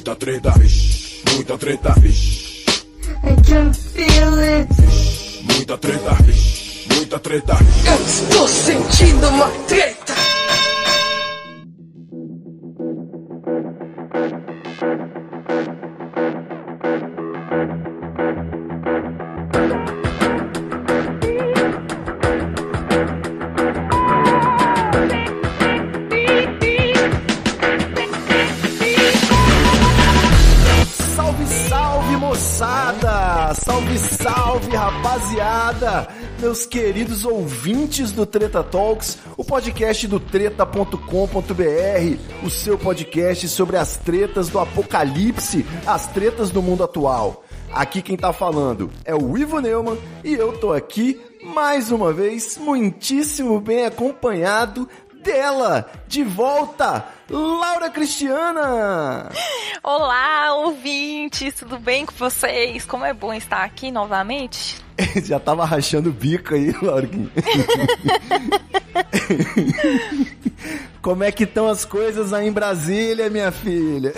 Muita treta, vixe, muita treta, vixe. I can feel it. Muita treta, vixe, muita treta. Eu estou sentindo uma treta. Salve, salve, rapaziada! Meus queridos ouvintes do Treta Talks, o podcast do treta.com.br, o seu podcast sobre as tretas do apocalipse, as tretas do mundo atual. Aqui quem tá falando é o Ivo Neumann e eu tô aqui, mais uma vez, muitíssimo bem acompanhado dela, de volta, Laura Cristiana! Olá, ouvintes, tudo bem com vocês? Como é bom estar aqui novamente. Já tava rachando o bico aí, Laurinha. Como é que estão as coisas aí em Brasília, minha filha?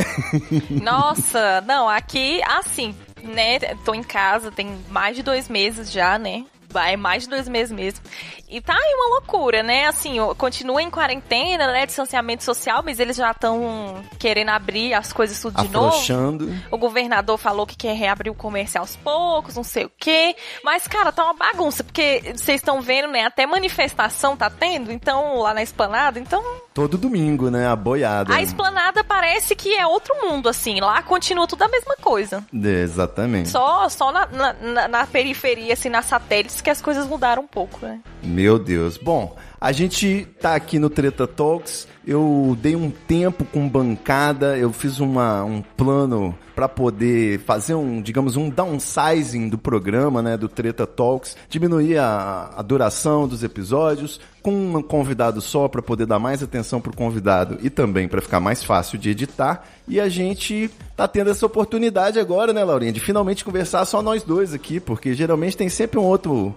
Nossa, não, aqui, assim, né, tô em casa, tem mais de 2 meses já, né? É mais de 2 meses mesmo. E tá aí uma loucura, né? Assim, continua em quarentena, né? Distanciamento social, mas eles já estão querendo abrir as coisas tudo de afrouxando. Novo. O governador falou que quer reabrir o comércio aos poucos, não sei o quê. Mas, cara, tá uma bagunça, porque vocês estão vendo, né? Até manifestação tá tendo, então, lá na Esplanada, então... Todo domingo, né? A boiada. A Esplanada parece que é outro mundo, assim. Lá continua tudo a mesma coisa. Exatamente. Só na periferia, assim, nas satélites, que as coisas mudaram um pouco, né? Meu Deus. Bom, a gente tá aqui no Treta Talks, eu dei um tempo com bancada, eu fiz um plano para poder fazer um downsizing do programa, né, do Treta Talks, diminuir a duração dos episódios, com um convidado só para poder dar mais atenção pro convidado e também para ficar mais fácil de editar. E a gente tá tendo essa oportunidade agora, né, Laurinha, de finalmente conversar só nós dois aqui, porque geralmente tem sempre um outro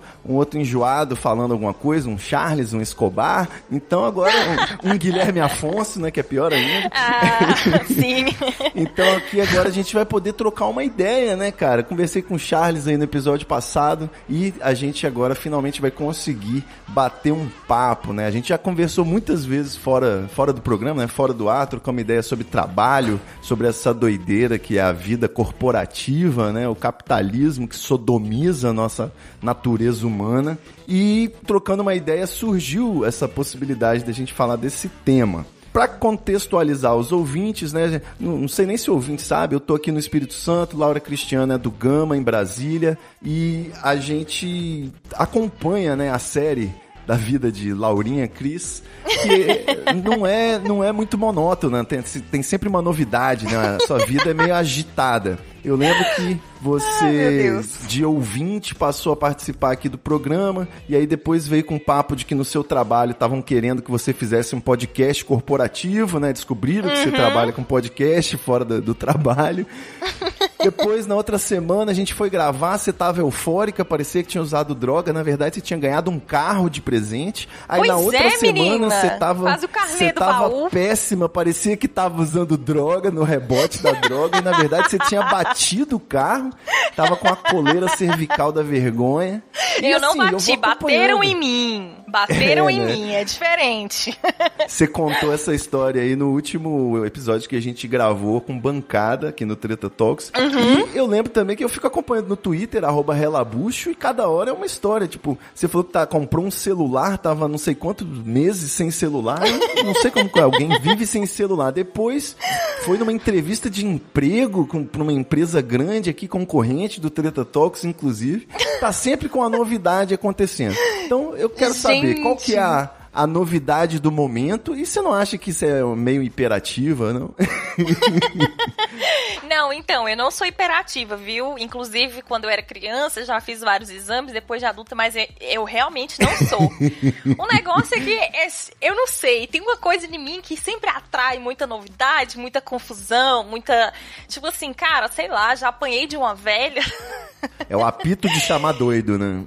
enjoado falando alguma coisa, um Charles, um Escobar. Então agora um Guilherme Afonso, né, que é pior ainda. Ah, sim. Então aqui agora a gente vai poder trocar uma ideia, né, cara? Conversei com o Charles aí no episódio passado e a gente agora finalmente vai conseguir bater um papo, né? A gente já conversou muitas vezes fora do programa, né? Fora do ar, trocamos uma ideia sobre trabalho, sobre essa doideira que é a vida corporativa, né? O capitalismo que sodomiza a nossa natureza humana. E trocando uma ideia surgiu essa possibilidade de a gente falar desse tema. Para contextualizar os ouvintes, né? Não sei nem se o ouvinte sabe, eu tô aqui no Espírito Santo, Laura Cristiana é do Gama, em Brasília, e a gente acompanha, né, a série da vida de Laurinha Cris, que não é muito monótona, tem sempre uma novidade, né? A sua vida é meio agitada. Eu lembro que você, de ouvinte, passou a participar aqui do programa e aí depois veio com um papo de que no seu trabalho estavam querendo que você fizesse um podcast corporativo, né? Descobriram que você trabalha com podcast fora do trabalho. Depois, na outra semana, a gente foi gravar, você tava eufórica, parecia que tinha usado droga, na verdade você tinha ganhado um carro de presente. Aí pois na outra semana você tava baú. péssima, parecia que tava usando droga no rebote da droga e na verdade você tinha batido o carro, tava com a coleira cervical da vergonha. Eu não bati, bateram em mim. Bateram em mim, é diferente. Você contou essa história aí no último episódio que a gente gravou com bancada aqui no Treta Talks. E eu lembro também que eu fico acompanhando no Twitter, @relabucho, e cada hora é uma história. Tipo, você falou que comprou um celular, tava não sei quantos meses sem celular. Eu não sei como alguém vive sem celular. Depois foi numa entrevista de emprego pra uma empresa grande aqui, concorrente do Treta Talks, inclusive. Tá sempre com a novidade acontecendo. Então eu quero saber qual que é a novidade do momento. E você não acha que isso é meio hiperativa, não? Não, então, eu não sou hiperativa, viu? Inclusive, quando eu era criança, já fiz vários exames, depois de adulta, mas eu realmente não sou. O negócio é que, eu não sei, tem uma coisa em mim que sempre atrai muita novidade, muita confusão, muita... Tipo assim, cara, sei lá, já apanhei de uma velha. É o apito de chamar doido, né?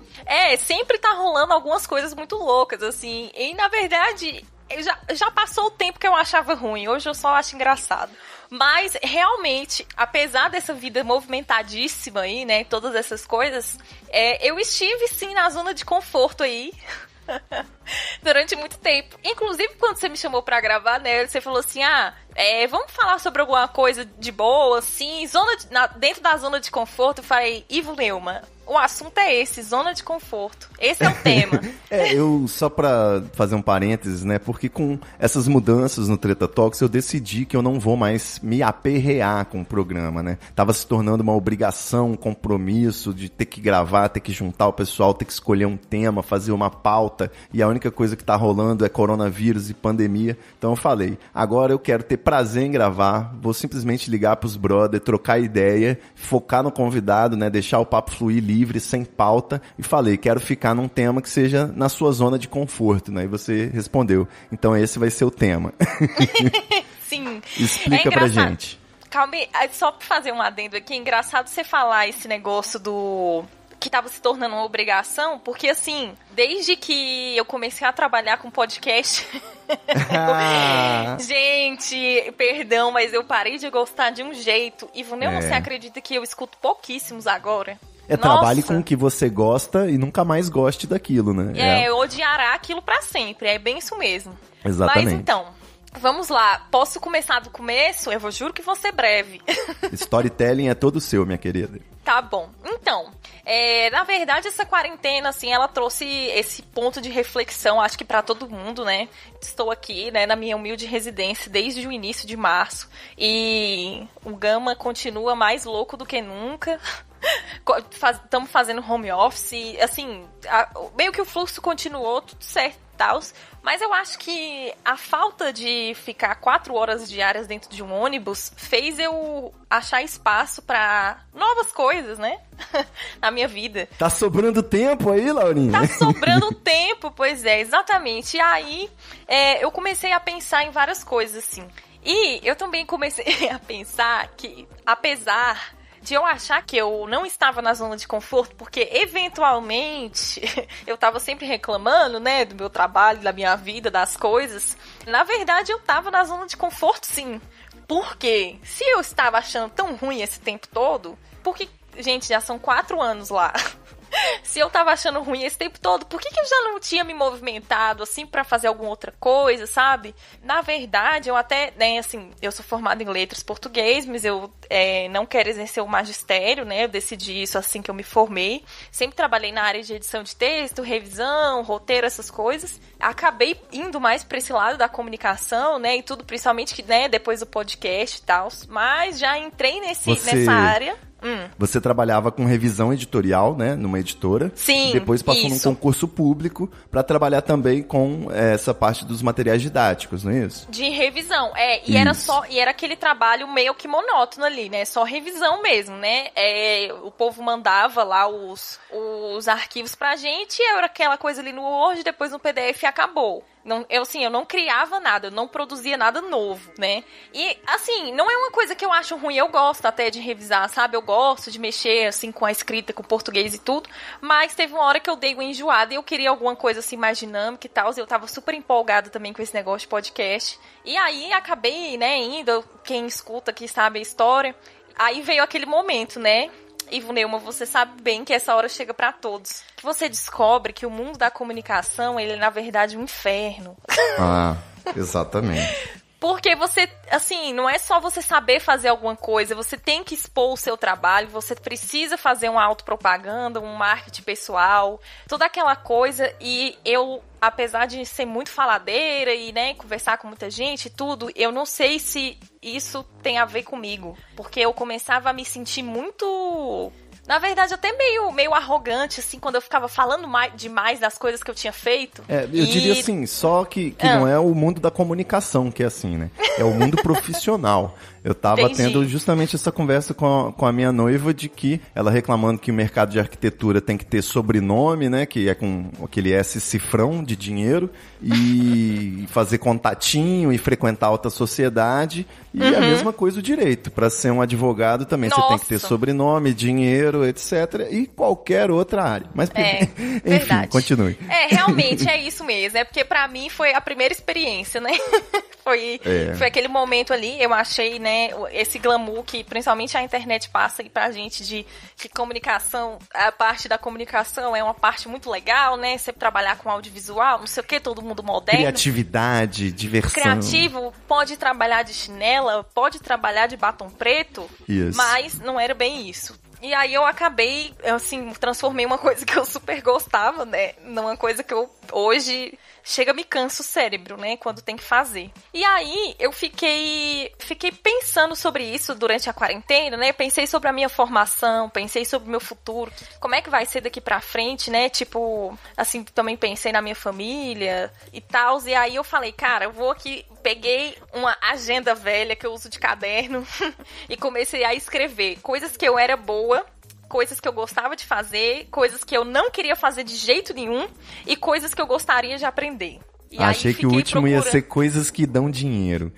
Sempre tá rolando algumas coisas muito loucas, assim. E, na verdade, já passou o tempo que eu achava ruim. Hoje eu só acho engraçado. Mas, realmente, apesar dessa vida movimentadíssima aí, né, todas essas coisas, eu estive, sim, na zona de conforto aí, durante muito tempo. Inclusive, quando você me chamou pra gravar, né, você falou assim, vamos falar sobre alguma coisa de boa, assim, dentro da zona de conforto. Eu falei, Ivo Neumann, o assunto é esse, zona de conforto. Esse é o tema. Eu só pra fazer um parênteses, né, porque com essas mudanças no Treta Talks, eu decidi que eu não vou mais me aperrear com o programa, né. Tava se tornando uma obrigação, um compromisso de ter que gravar, ter que juntar o pessoal, ter que escolher um tema, fazer uma pauta, e a única coisa que tá rolando é coronavírus e pandemia. Então eu falei, agora eu quero ter prazer em gravar, vou simplesmente ligar pros brother, trocar ideia, focar no convidado, né, deixar o papo fluir livre, sem pauta, e falei, quero ficar num tema que seja na sua zona de conforto, né, e você respondeu, então esse vai ser o tema. Sim. Explica pra gente. Calma aí, só pra fazer um adendo aqui, é engraçado você falar esse negócio que tava se tornando uma obrigação, porque assim, desde que eu comecei a trabalhar com podcast, gente, perdão, mas eu parei de gostar de um jeito. Ivo Neumann, você acredita que eu escuto pouquíssimos agora? Trabalhe com o que você gosta e nunca mais goste daquilo, né? Eu odiará aquilo pra sempre, é bem isso mesmo. Exatamente. Mas então, vamos lá, posso começar do começo? Eu juro que vou ser breve. Storytelling é todo seu, minha querida. Tá bom. Então, na verdade, essa quarentena, assim, ela trouxe esse ponto de reflexão, acho que pra todo mundo, né? Estou aqui, né, na minha humilde residência desde o início de março e o Gama continua mais louco do que nunca. Estamos fazendo home office, assim, meio que o fluxo continuou, tudo certo e tal, mas eu acho que a falta de ficar 4 horas diárias dentro de um ônibus fez eu achar espaço pra novas coisas, né, na minha vida. Tá sobrando tempo aí, Laurinha? Tá sobrando tempo, pois é, exatamente. E aí, eu comecei a pensar em várias coisas, assim. E eu também comecei a pensar que, apesar de eu achar que eu não estava na zona de conforto, porque eventualmente eu tava sempre reclamando, né, do meu trabalho, da minha vida, das coisas. Na verdade, eu tava na zona de conforto, sim. Porque se eu estava achando tão ruim esse tempo todo, porque, gente, já são 4 anos lá. Se eu tava achando ruim esse tempo todo, por que eu já não tinha me movimentado, assim, pra fazer alguma outra coisa, sabe? Na verdade, eu até, né, assim, eu sou formada em letras português, mas eu não quero exercer o magistério, né? Eu decidi isso assim que eu me formei. Sempre trabalhei na área de edição de texto, revisão, roteiro, essas coisas. Acabei indo mais pra esse lado da comunicação, né? E tudo, principalmente, que, né, depois do podcast e tal. Mas já entrei nessa área. Você trabalhava com revisão editorial, né, numa editora. Sim, e depois passou num concurso público para trabalhar também com essa parte dos materiais didáticos, não é isso? De revisão, e era aquele trabalho meio que monótono ali, né, só revisão mesmo, né, o povo mandava lá os arquivos pra gente, era aquela coisa ali no Word, depois no PDF e acabou. Eu não criava nada, eu não produzia nada novo, né? E, assim, não é uma coisa que eu acho ruim, eu gosto até de revisar, sabe? Eu gosto de mexer, assim, com a escrita, com o português e tudo, mas teve uma hora que eu dei uma enjoada e eu queria alguma coisa, assim, mais dinâmica e tal, e eu tava super empolgada também com esse negócio de podcast. E aí, acabei, né, indo, quem escuta aqui sabe a história, aí veio aquele momento, né? Ivo Neumann, você sabe bem que essa hora chega pra todos. Que você descobre que o mundo da comunicação, ele é, na verdade, um inferno. Exatamente. Porque você, assim, não é só você saber fazer alguma coisa, você tem que expor o seu trabalho, você precisa fazer uma autopropaganda, um marketing pessoal, toda aquela coisa. E eu, apesar de ser muito faladeira e, né, conversar com muita gente e tudo, eu não sei se isso tem a ver comigo. Porque eu começava a me sentir muito... Na verdade, até meio arrogante, assim, quando eu ficava falando demais das coisas que eu tinha feito. Eu diria assim, só que não é o mundo da comunicação que é assim, né? É o mundo profissional. Eu tava tendo justamente essa conversa com a minha noiva de que ela reclamando que o mercado de arquitetura tem que ter sobrenome, né? Que é com aquele S cifrão de dinheiro e fazer contatinho e frequentar alta sociedade. E a mesma coisa o direito. Para ser um advogado também você tem que ter sobrenome, dinheiro, etc. E qualquer outra área. Mas, enfim, verdade. Continue. Realmente é isso mesmo. É porque pra mim foi a primeira experiência, né? Foi aquele momento ali, eu achei, né, né? Esse glamour que principalmente a internet passa aí pra gente de que comunicação, a parte da comunicação é uma parte muito legal, né? Você trabalhar com audiovisual, não sei o que, todo mundo moderno. Criatividade, diversão. Criativo, pode trabalhar de chinela, pode trabalhar de batom preto, Isso. mas não era bem isso. E aí eu acabei, assim, transformei uma coisa que eu super gostava, né, numa coisa que eu hoje chega me cansa o cérebro, né, quando tem que fazer. E aí eu fiquei pensando sobre isso durante a quarentena, né, pensei sobre a minha formação, pensei sobre o meu futuro, como é que vai ser daqui pra frente, né, tipo, assim, também pensei na minha família e tal, e aí eu falei, cara, eu vou aqui, peguei uma agenda velha que eu uso de caderno e comecei a escrever coisas que eu era boa, coisas que eu gostava de fazer, coisas que eu não queria fazer de jeito nenhum e coisas que eu gostaria de aprender. E Achei aí que o último ia ser coisas que dão dinheiro.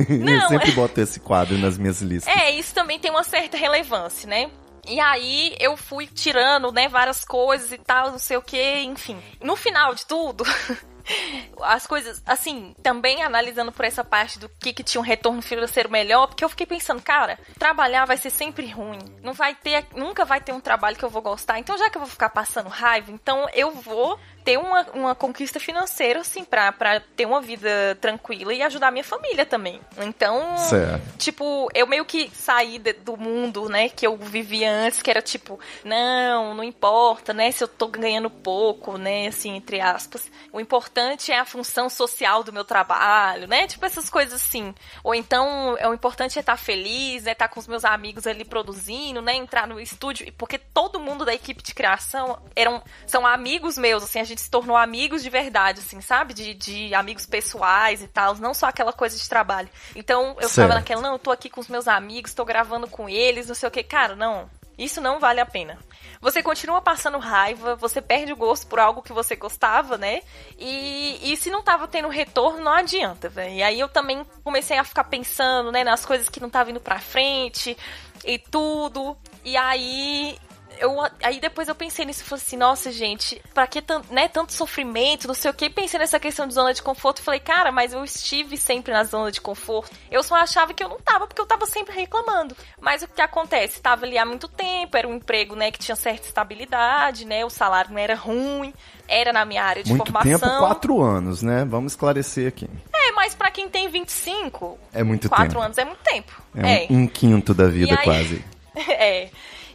Não, eu sempre boto esse quadro nas minhas listas. Isso também tem uma certa relevância, né? E aí eu fui tirando, né, várias coisas e tal, não sei o que, enfim. No final de tudo, as coisas, assim, também analisando por essa parte do que tinha um retorno financeiro melhor, porque eu fiquei pensando, cara, trabalhar vai ser sempre ruim. Nunca vai ter um trabalho que eu vou gostar. Então, já que eu vou ficar passando raiva, então eu vou ter uma conquista financeira, assim, pra ter uma vida tranquila e ajudar a minha família também. Então, tipo, eu meio que saí do mundo, né, que eu vivia antes, que era tipo, não importa, né, se eu tô ganhando pouco, né, assim, entre aspas. O importante é a função social do meu trabalho, né, tipo essas coisas assim. Ou então, o importante é estar feliz, né, estar com os meus amigos ali produzindo, né, entrar no estúdio, porque todo mundo da equipe de criação são amigos meus, assim, a gente se tornou amigos de verdade, assim, sabe? De amigos pessoais e tal, não só aquela coisa de trabalho. Então, eu ficava naquela, não, eu tô aqui com os meus amigos, tô gravando com eles, não sei o que. Cara, não, isso não vale a pena. Você continua passando raiva, você perde o gosto por algo que você gostava, né? E se não tava tendo retorno, não adianta, velho. E aí eu também comecei a ficar pensando, né, nas coisas que não estavam indo pra frente e tudo. E aí depois eu pensei nisso e falei assim, nossa, gente, pra que tanto sofrimento, não sei o que, pensei nessa questão de zona de conforto e falei, cara, mas eu estive sempre na zona de conforto, eu só achava que eu não tava, porque eu tava sempre reclamando, mas o que acontece, tava ali há muito tempo, era um emprego, né, que tinha certa estabilidade, né, o salário não era ruim, era na minha área de muito formação. Muito tempo, 4 anos, né, vamos esclarecer aqui. Mas pra quem tem 25, é muito 4 anos é muito tempo. Um quinto da vida, aí, quase.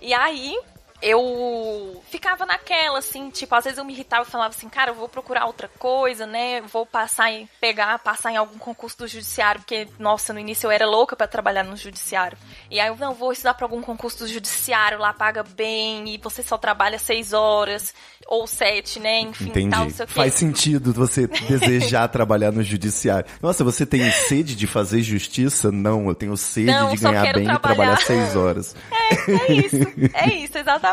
E aí eu ficava naquela, assim, tipo, às vezes eu me irritava e falava assim, cara, eu vou procurar outra coisa, né, vou passar em algum concurso do judiciário, porque, nossa, no início eu era louca pra trabalhar no judiciário. E aí eu, não, vou estudar pra algum concurso do judiciário, lá paga bem, e você só trabalha 6 horas, ou 7, né, enfim, entendi. Tal, não sei o quê. Faz sentido você desejar trabalhar no judiciário. Nossa, você tem sede de fazer justiça? Não, eu tenho sede de ganhar bem e trabalhar 6 horas. É isso, exatamente.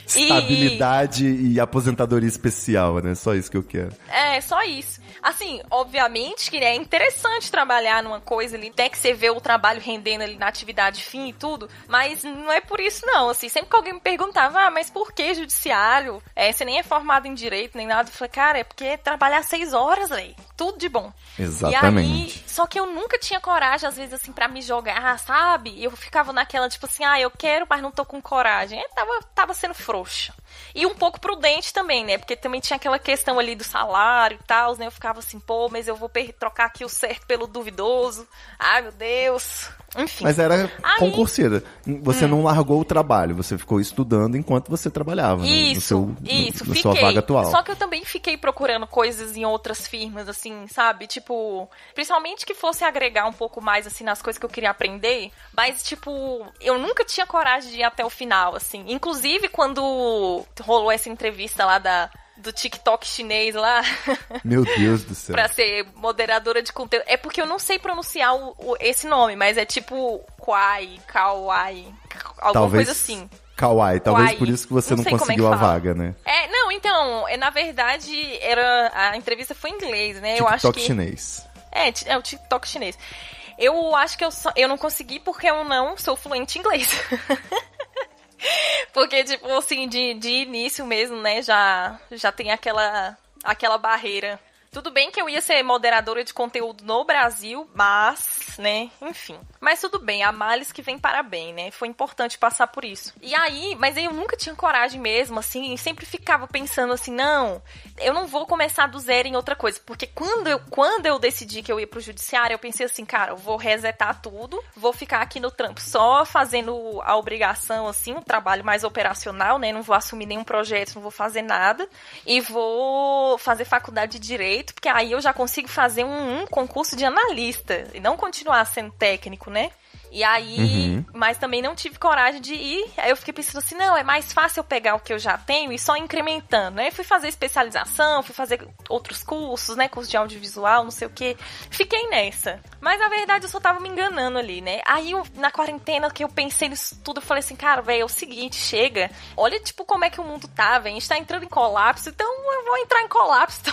Estabilidade e aposentadoria especial, né? Só isso que eu quero. É, só isso. Assim, obviamente que é interessante trabalhar numa coisa ali, até que você vê o trabalho rendendo ali na atividade fim e tudo, mas não é por isso não, assim, sempre que alguém me perguntava, mas por que judiciário? Você nem é formado em direito, nem nada, eu falei, cara, é porque trabalhar 6 horas, velho, tudo de bom. Exatamente. E aí, só que eu nunca tinha coragem, às vezes, assim, pra me jogar, sabe? E eu ficava naquela, tipo assim, eu quero, mas não tô com coragem. Tava sendo frouxa. E um pouco prudente também, né? Porque também tinha aquela questão ali do salário e tal, né? Eu ficava assim, pô, mas eu vou trocar aqui o certo pelo duvidoso. Ai, meu Deus. Enfim. Mas era concurseira. Você não largou o trabalho, você ficou estudando enquanto você trabalhava. Isso, na sua vaga atual. Só que eu também fiquei procurando coisas em outras firmas, assim, sabe? Tipo, principalmente que fosse agregar um pouco mais, assim, nas coisas que eu queria aprender. Mas, tipo, eu nunca tinha coragem de ir até o final, assim. Inclusive, quando rolou essa entrevista lá do TikTok chinês lá. Meu Deus do céu. Pra ser moderadora de conteúdo. É porque eu não sei pronunciar esse nome, mas é tipo Kawaii, alguma coisa assim. Kawaii, talvez por isso que você não conseguiu a vaga, né? Não, então, na verdade, a entrevista foi em inglês, né? TikTok eu acho que chinês. É o TikTok chinês. Eu acho que eu não consegui porque eu não sou fluente em inglês. Porque, tipo, assim, de início mesmo, né, já tem aquela barreira Tudo bem que eu ia ser moderadora de conteúdo no Brasil, mas, né, enfim. Mas tudo bem, há males que vem para bem, né? Foi importante passar por isso. E aí, mas aí eu nunca tinha coragem mesmo, assim, sempre ficava pensando assim, não, eu não vou começar do zero em outra coisa. Porque quando eu decidi que eu ia pro judiciário, eu pensei assim, cara, eu vou resetar tudo, vou ficar aqui no trampo só fazendo a obrigação, assim, um trabalho mais operacional, né? Não vou assumir nenhum projeto, não vou fazer nada. E vou fazer faculdade de Direito, porque aí eu já consigo fazer um concurso de analista e não continuar sendo técnico, né? E aí, mas também não tive coragem de ir. Aí eu fiquei pensando assim, não, é mais fácil eu pegar o que eu já tenho e só incrementando, né? Fui fazer especialização, fui fazer outros cursos, né? Curso de audiovisual, não sei o quê. Fiquei nessa. Mas na verdade eu só tava me enganando ali, né? Aí na quarentena que eu pensei nisso tudo, eu falei assim, cara, velho, é o seguinte, chega. Olha, tipo, como é que o mundo tá, velho. A gente tá entrando em colapso, então eu vou entrar em colapso.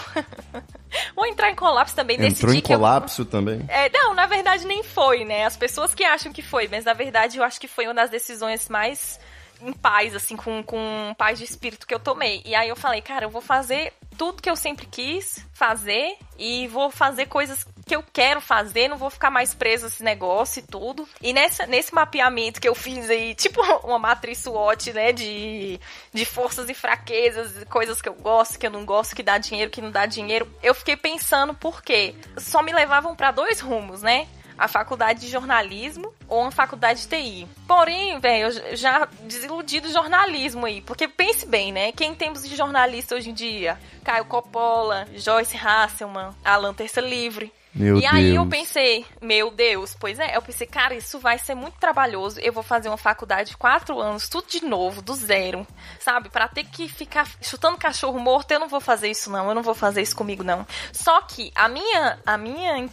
Vou entrar em colapso também. Entrou em colapso também? Não, na verdade nem foi, né? As pessoas que acham que foi, mas na verdade eu acho que foi uma das decisões mais em paz, assim, com paz de espírito que eu tomei. E aí eu falei, cara, eu vou fazer tudo que eu sempre quis fazer e vou fazer coisas que eu quero fazer, não vou ficar mais presa a esse negócio e tudo. E nesse mapeamento que eu fiz aí, tipo uma matriz SWOT, né, de forças e fraquezas, coisas que eu gosto, que eu não gosto, que dá dinheiro, que não dá dinheiro, eu fiquei pensando por quê? Só me levavam pra 2 rumos, né? A faculdade de jornalismo ou a faculdade de TI. Porém, velho, eu já desiludi do jornalismo aí. Porque pense bem, né? Quem temos de jornalista hoje em dia? Caio Coppola, Joyce Hasselman, Alan Terça Livre. Meu Deus. Aí eu pensei, meu Deus, pois é, eu pensei, cara, isso vai ser muito trabalhoso, eu vou fazer uma faculdade de 4 anos, tudo de novo, do zero, sabe, pra ter que ficar chutando cachorro morto, eu não vou fazer isso não, eu não vou fazer isso comigo não. Só que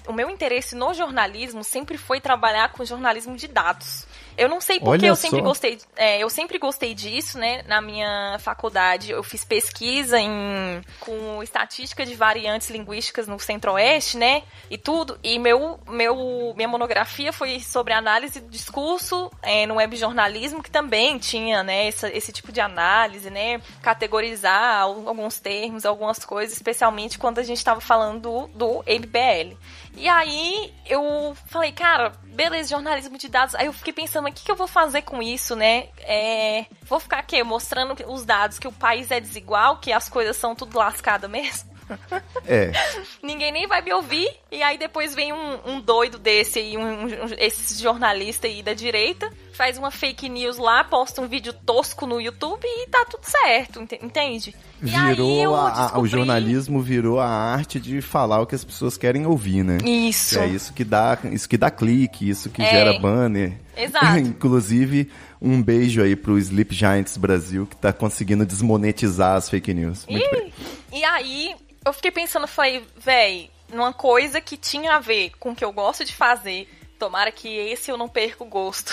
o meu interesse no jornalismo sempre foi trabalhar com jornalismo de dados. Eu não sei porque eu sempre gostei disso, né? Na minha faculdade eu fiz pesquisa com estatística de variantes linguísticas no Centro-Oeste, né? E tudo. E minha monografia foi sobre análise do discurso no webjornalismo, que também tinha, né, esse tipo de análise, né? Categorizar alguns termos, algumas coisas, especialmente quando a gente estava falando do MBL. E aí eu falei, cara, beleza, jornalismo de dados. Aí eu fiquei pensando, o que eu vou fazer com isso, né? Vou ficar aqui mostrando os dados, que o país é desigual, que as coisas são tudo lascadas mesmo? Ninguém nem vai me ouvir. E aí depois vem um doido desse aí, esse jornalista aí da direita, faz uma fake news lá, posta um vídeo tosco no YouTube e tá tudo certo, entende? O jornalismo virou a arte de falar o que as pessoas querem ouvir, né? Isso. É isso que dá clique, isso que gera banner. Exato. Inclusive, um beijo aí pro Sleep Giants Brasil, que tá conseguindo desmonetizar as fake news. Muito bem. E aí eu fiquei pensando, falei, véi, numa coisa que tinha a ver com o que eu gosto de fazer, tomara que esse eu não perca o gosto,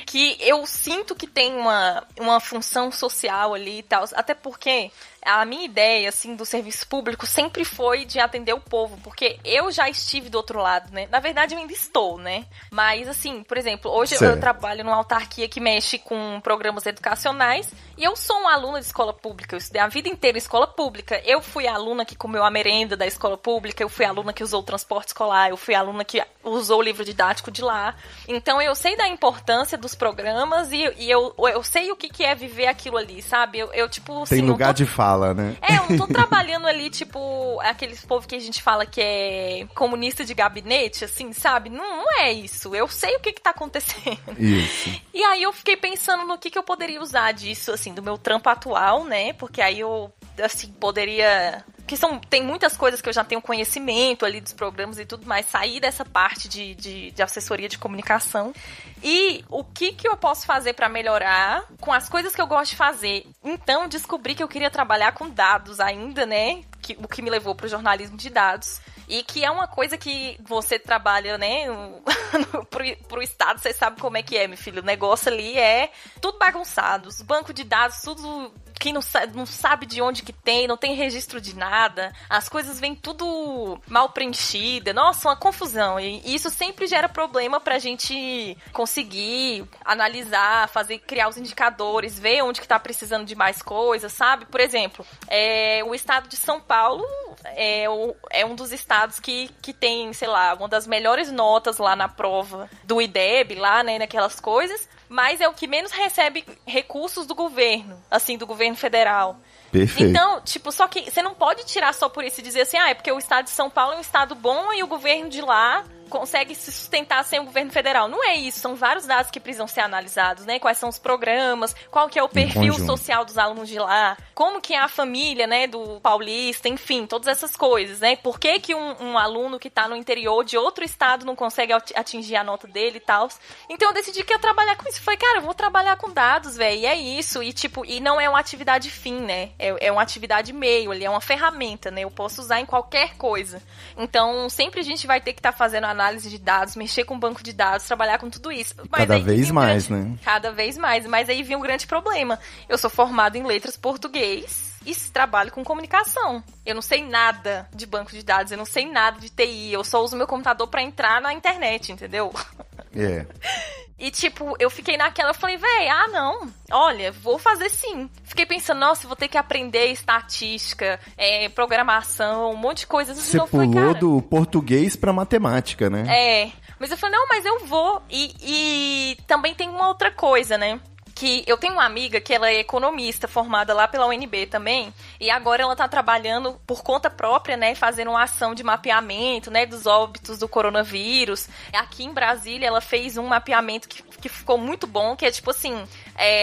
que eu sinto que tem uma função social ali e tal, até porque a minha ideia, assim, do serviço público sempre foi de atender o povo, porque eu já estive do outro lado, né? Na verdade, eu ainda estou, né? Mas, assim, por exemplo, hoje eu trabalho numa autarquia que mexe com programas educacionais e eu sou uma aluna de escola pública. Eu estudei a vida inteira em escola pública. Eu fui a aluna que comeu a merenda da escola pública, eu fui a aluna que usou o transporte escolar, eu fui a aluna que usou o livro didático de lá. Então, eu sei da importância dos programas e eu sei o que é viver aquilo ali, sabe? Eu tipo... Assim, tem lugar de fala. Né? Eu não tô trabalhando ali, tipo, aqueles povo que a gente fala que é comunista de gabinete, assim, sabe? Não é isso. Eu sei o que tá acontecendo. Isso. E aí eu fiquei pensando no que eu poderia usar disso, assim, do meu trampo atual, né? Porque aí eu, assim, poderia... Porque tem muitas coisas que eu já tenho conhecimento ali dos programas e tudo mais, sair dessa parte de assessoria de comunicação. E o que eu posso fazer para melhorar com as coisas que eu gosto de fazer? Então, descobri que eu queria trabalhar com dados ainda, né? O que me levou pro jornalismo de dados. E que é uma coisa que você trabalha, né, pro Estado, você sabe como é que é, meu filho. O negócio ali é tudo bagunçado. Os bancos de dados, tudo que não sabe de onde que tem, não tem registro de nada, as coisas vêm tudo mal preenchida, nossa, uma confusão, e isso sempre gera problema pra gente conseguir analisar, criar os indicadores, ver onde que tá precisando de mais coisas, sabe? Por exemplo, o estado de São Paulo é um dos estados que tem, sei lá, uma das melhores notas lá na prova do IDEB, lá, né, naquelas coisas, mas é o que menos recebe recursos do governo, assim, do governo federal. Perfeito. Então, tipo, só que você não pode tirar só por isso e dizer assim, é porque o estado de São Paulo é um estado bom e o governo de lá consegue se sustentar sem o governo federal. Não é isso, são vários dados que precisam ser analisados, né? Quais são os programas, qual que é o perfil social dos alunos de lá, como que é a família, né, do paulista, enfim, todas essas coisas, né? Por que que um aluno que tá no interior de outro estado não consegue atingir a nota dele e tal? Então eu decidi que ia trabalhar com isso. Falei, cara, eu vou trabalhar com dados, velho, e é isso. E tipo, e não é uma atividade fim, né? É uma atividade meio, ali é uma ferramenta, né? Eu posso usar em qualquer coisa. Então, sempre a gente vai ter que estar fazendo análise de dados, mexer com banco de dados, trabalhar com tudo isso. Mas cada vez mais, né? Cada vez mais. Mas aí vinha um grande problema. Eu sou formada em letras português e trabalho com comunicação. Eu não sei nada de banco de dados, eu não sei nada de TI, eu só uso meu computador pra entrar na internet, entendeu? E tipo, eu fiquei naquela, eu falei, não, olha, vou fazer sim. Fiquei pensando, nossa, vou ter que aprender estatística, programação, um monte de coisas. Você pulou do português pra matemática, né? Mas eu falei, não, mas eu vou. E também tem uma outra coisa, né? Que eu tenho uma amiga que ela é economista, formada lá pela UNB também, e agora ela tá trabalhando por conta própria, né, fazendo uma ação de mapeamento, né, dos óbitos do coronavírus. Aqui em Brasília, ela fez um mapeamento que ficou muito bom, que é tipo assim,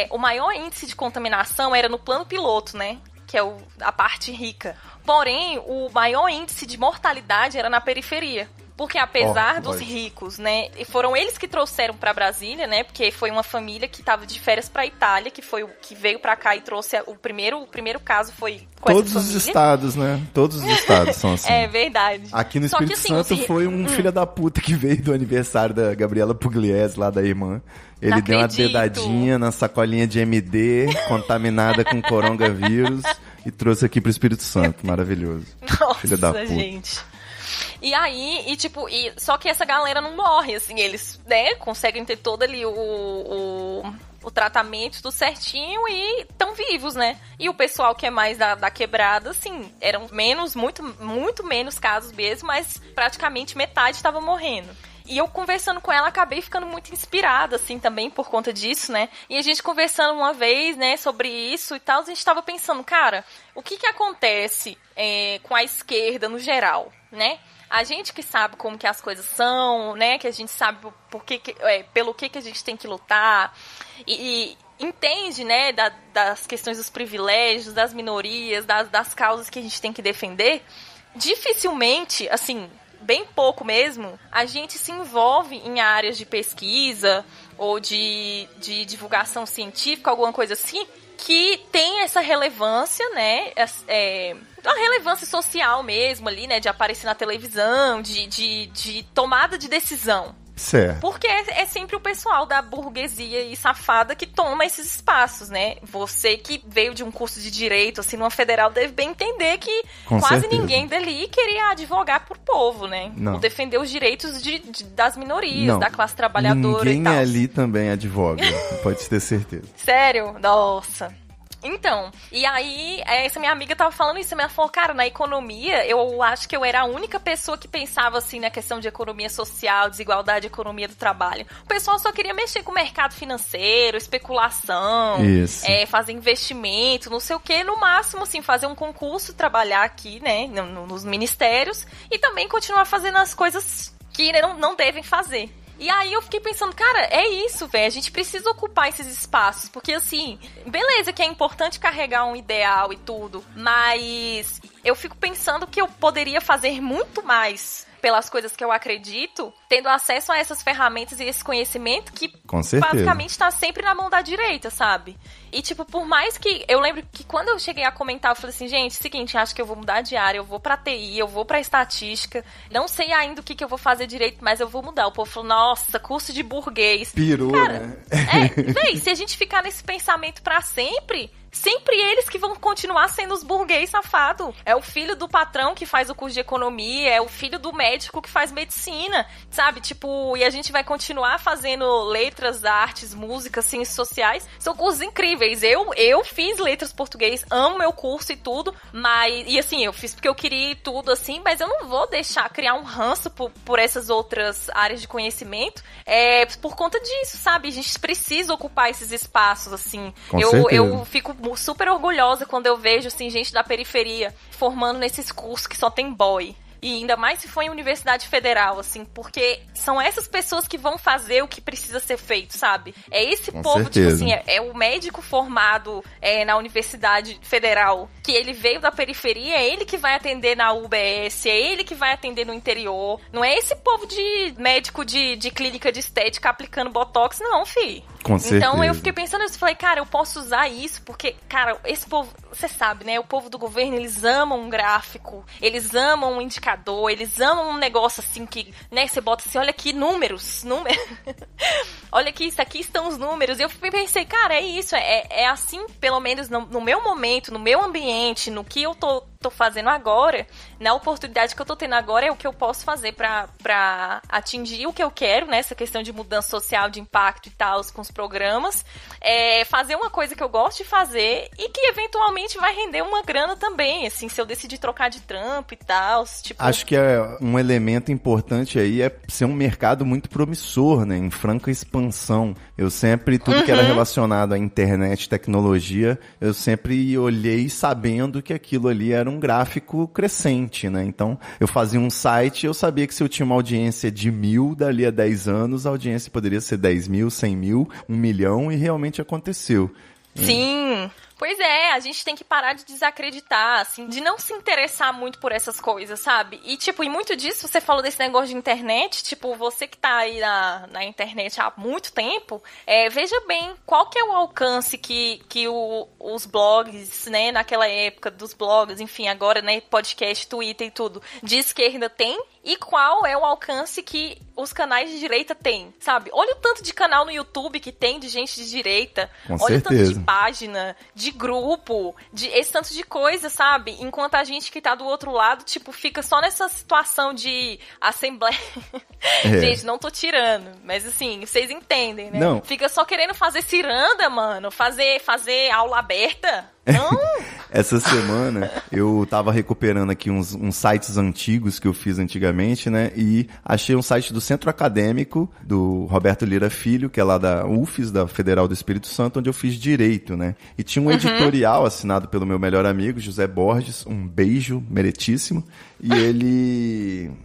o maior índice de contaminação era no plano piloto, né, que é a parte rica. Porém, o maior índice de mortalidade era na periferia. Porque apesar dos ricos, né, foram eles que trouxeram pra Brasília, né, porque foi uma família que tava de férias pra Itália, que foi o que veio pra cá e trouxe o primeiro caso foi com essa família. Todos os estados, né, todos os estados são assim. É verdade. Aqui no Espírito Santo foi um filho da puta que veio do aniversário da Gabriela Pugliese, lá da irmã. Ele deu uma dedadinha na sacolinha de MD, contaminada com coronavírus, e trouxe aqui pro Espírito Santo. Maravilhoso. Nossa, filho da puta. Gente. E aí, só que essa galera não morre, assim, eles, né, conseguem ter todo ali o tratamento tudo certinho e estão vivos, né? E o pessoal que é mais da quebrada, assim, eram muito menos casos mesmo, mas praticamente metade estava morrendo. E eu conversando com ela, acabei ficando muito inspirada, assim, também por conta disso, né? E a gente conversando uma vez, né, sobre isso e tal, a gente tava pensando, cara, o que acontece com a esquerda no geral, né? A gente que sabe como que as coisas são, né? Que a gente sabe pelo que a gente tem que lutar e entende, né? Das questões dos privilégios, das minorias, das causas que a gente tem que defender. Dificilmente, assim, bem pouco mesmo, a gente se envolve em áreas de pesquisa ou de divulgação científica, alguma coisa assim, que tem essa relevância, né, uma relevância social mesmo ali, né, de aparecer na televisão, de tomada de decisão. Certo. Porque é sempre o pessoal da burguesia e safada que toma esses espaços, né? Você que veio de um curso de direito, assim, numa federal, deve bem entender que com quase certeza. Ninguém dali queria advogar por povo, né? Não. Ou defender os direitos das minorias, não. Da classe trabalhadora Ninguém e tal. ali também advoga, pode ter certeza. Sério? Nossa. Então, e aí, essa minha amiga tava falando isso, ela falou, cara, na economia, eu acho que eu era a única pessoa que pensava, assim, na questão de economia social, desigualdade, economia do trabalho. O pessoal só queria mexer com o mercado financeiro, especulação, isso. Fazer investimento, não sei o quê, no máximo, assim, fazer um concurso, trabalhar aqui, né, nos ministérios, e também continuar fazendo as coisas que não devem fazer. E aí eu fiquei pensando, cara, é isso, velho, a gente precisa ocupar esses espaços, porque assim, beleza que é importante carregar um ideal e tudo, mas eu fico pensando que eu poderia fazer muito mais pelas coisas que eu acredito, tendo acesso a essas ferramentas e esse conhecimento que Com certeza. basicamente tá sempre na mão da direita, sabe? E, tipo, por mais que... Eu lembro que quando eu cheguei a comentar, eu falei assim, gente, seguinte, acho que eu vou mudar de área, eu vou pra TI, eu vou pra estatística, não sei ainda o que eu vou fazer direito, mas eu vou mudar. O povo falou, nossa, curso de burguês. Pirou, cara, né? Véi, se a gente ficar nesse pensamento pra sempre eles que vão continuar sendo os burguês safados. É o filho do patrão que faz o curso de economia, é o filho do médico que faz medicina, sabe? Tipo, e a gente vai continuar fazendo letras, artes, músicas, ciências sociais. São cursos incríveis. Eu fiz letras português, amo meu curso e tudo, mas... E assim, eu fiz porque eu queria tudo, assim, mas eu não vou deixar criar um ranço por essas outras áreas de conhecimento por conta disso, sabe? A gente precisa ocupar esses espaços, assim. Eu fico super orgulhosa quando eu vejo, assim, gente da periferia formando nesses cursos que só tem boy. E ainda mais se for em universidade federal, assim, porque são essas pessoas que vão fazer o que precisa ser feito, sabe? É esse Com povo, certeza. tipo assim, é o médico formado na universidade federal, que ele veio da periferia, é ele que vai atender na UBS, é ele que vai atender no interior. Não é esse povo de médico de clínica de estética aplicando botox, não, fi. Com certeza. Então eu fiquei pensando nisso, falei, cara, eu posso usar isso, porque, cara, esse povo, você sabe, né? O povo do governo, eles amam um gráfico, eles amam um indicador, eles amam um negócio assim que, né, você bota assim, olha aqui, números. Olha aqui, isso aqui estão os números. E eu pensei, cara, é isso, é assim, pelo menos no meu momento, no meu ambiente, no que eu tô fazendo agora, na oportunidade que eu tô tendo agora, é o que eu posso fazer pra atingir o que eu quero, né? Essa questão de mudança social, de impacto e tal, com os programas. Fazer uma coisa que eu gosto de fazer e que eventualmente vai render uma grana também, assim, se eu decidir trocar de trampo e tal. Tipo... Acho que um elemento importante aí é ser um mercado muito promissor, né? Em franca expansão. Eu sempre, tudo que era relacionado à internet, tecnologia, eu sempre olhei sabendo que aquilo ali era um gráfico crescente, né? Então, eu fazia um site, eu sabia que se eu tinha uma audiência de 1.000, dali a 10 anos, a audiência poderia ser 10 mil, 100 mil, 1 milhão, e realmente aconteceu. Sim, pois é, a gente tem que parar de desacreditar, assim, de não se interessar muito por essas coisas, sabe? E, tipo, e muito disso, você falou desse negócio de internet, tipo, você que tá aí na internet há muito tempo, veja bem qual que é o alcance que os blogs, né, naquela época dos blogs, enfim, agora, né, podcast, Twitter e tudo, de esquerda tem, e qual é o alcance que os canais de direita têm, sabe? Olha o tanto de canal no YouTube que tem de gente de direita, Com olha certeza. o tanto de página, de grupo, de esse tanto de coisa, sabe? Enquanto a gente que tá do outro lado, tipo, fica só nessa situação de assembleia. Gente, não tô tirando, mas assim, vocês entendem, né? Não. Fica só querendo fazer ciranda, mano, fazer aula aberta. Não! Essa semana eu tava recuperando aqui uns sites antigos que eu fiz antigamente, né? E achei um site do Centro Acadêmico do Roberto Lira Filho, que é lá da UFES, da Federal do Espírito Santo, onde eu fiz Direito, né? E tinha um editorial assinado pelo meu melhor amigo, José Borges, um beijo meritíssimo. E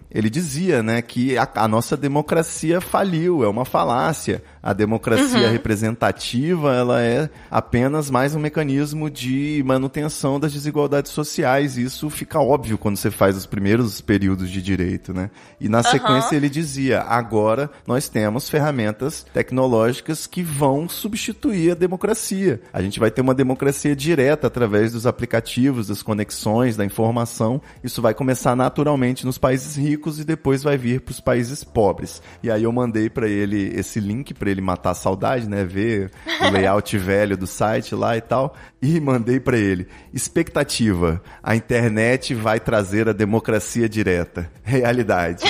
ele dizia, né, que a nossa democracia faliu, é uma falácia. A democracia representativa, ela é apenas mais um mecanismo de manutenção das desigualdades sociais. Isso fica óbvio quando você faz os primeiros períodos de direito, né? E na sequência ele dizia, agora nós temos ferramentas tecnológicas que vão substituir a democracia. A gente vai ter uma democracia direta através dos aplicativos, das conexões, da informação. Isso vai começar naturalmente nos países ricos e depois vai vir para os países pobres. E aí eu mandei para ele esse link para ele matar a saudade, né? Ver o layout velho do site lá e tal. E mandei para ele. Expectativa. A internet vai trazer a democracia direta. Realidade.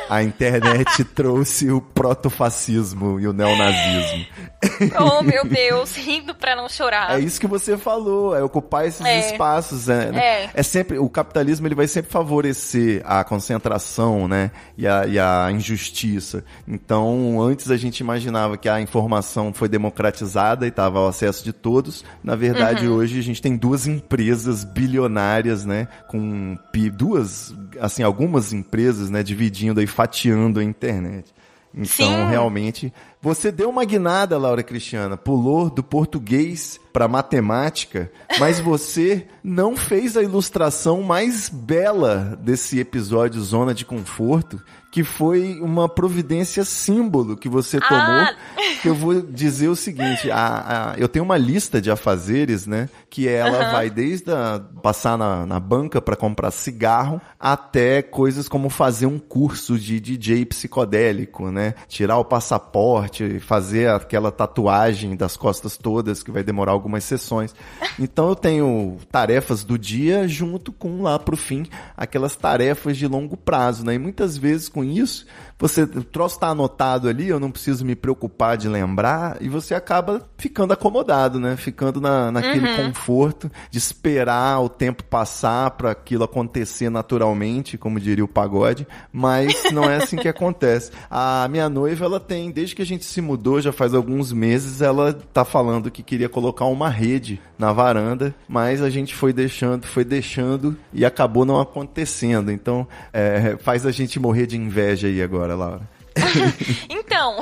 A internet trouxe o protofascismo e o neonazismo. Oh, meu Deus, rindo pra não chorar. É isso que você falou, é ocupar esses espaços. É sempre, o capitalismo ele vai sempre favorecer a concentração, né, e a injustiça. Então, antes a gente imaginava que a informação foi democratizada e estava ao acesso de todos. Na verdade, hoje a gente tem duas empresas bilionárias, né, com algumas empresas, né, dividindo e fatiando a internet. Então, realmente, Você deu uma guinada, Laura Cristiana, pulou do português para matemática, mas você não fez a ilustração mais bela desse episódio Zona de Conforto, que foi uma providência símbolo que você tomou, que eu vou dizer o seguinte, eu tenho uma lista de afazeres, né, que ela vai desde passar na banca para comprar cigarro, até coisas como fazer um curso de DJ psicodélico, né, tirar o passaporte, fazer aquela tatuagem das costas todas, que vai demorar algumas sessões. Então eu tenho tarefas do dia junto com, lá pro fim, aquelas tarefas de longo prazo, né, e muitas vezes com isso, o troço tá anotado ali, eu não preciso me preocupar de lembrar, e você acaba ficando acomodado, né? Ficando naquele conforto de esperar o tempo passar para aquilo acontecer naturalmente, como diria o pagode, mas não é assim que acontece. A minha noiva, ela tem, desde que a gente se mudou, já faz alguns meses, ela tá falando que queria colocar uma rede na varanda, mas a gente foi deixando e acabou não acontecendo. Então, faz a gente morrer de inveja aí agora, Laura. Então,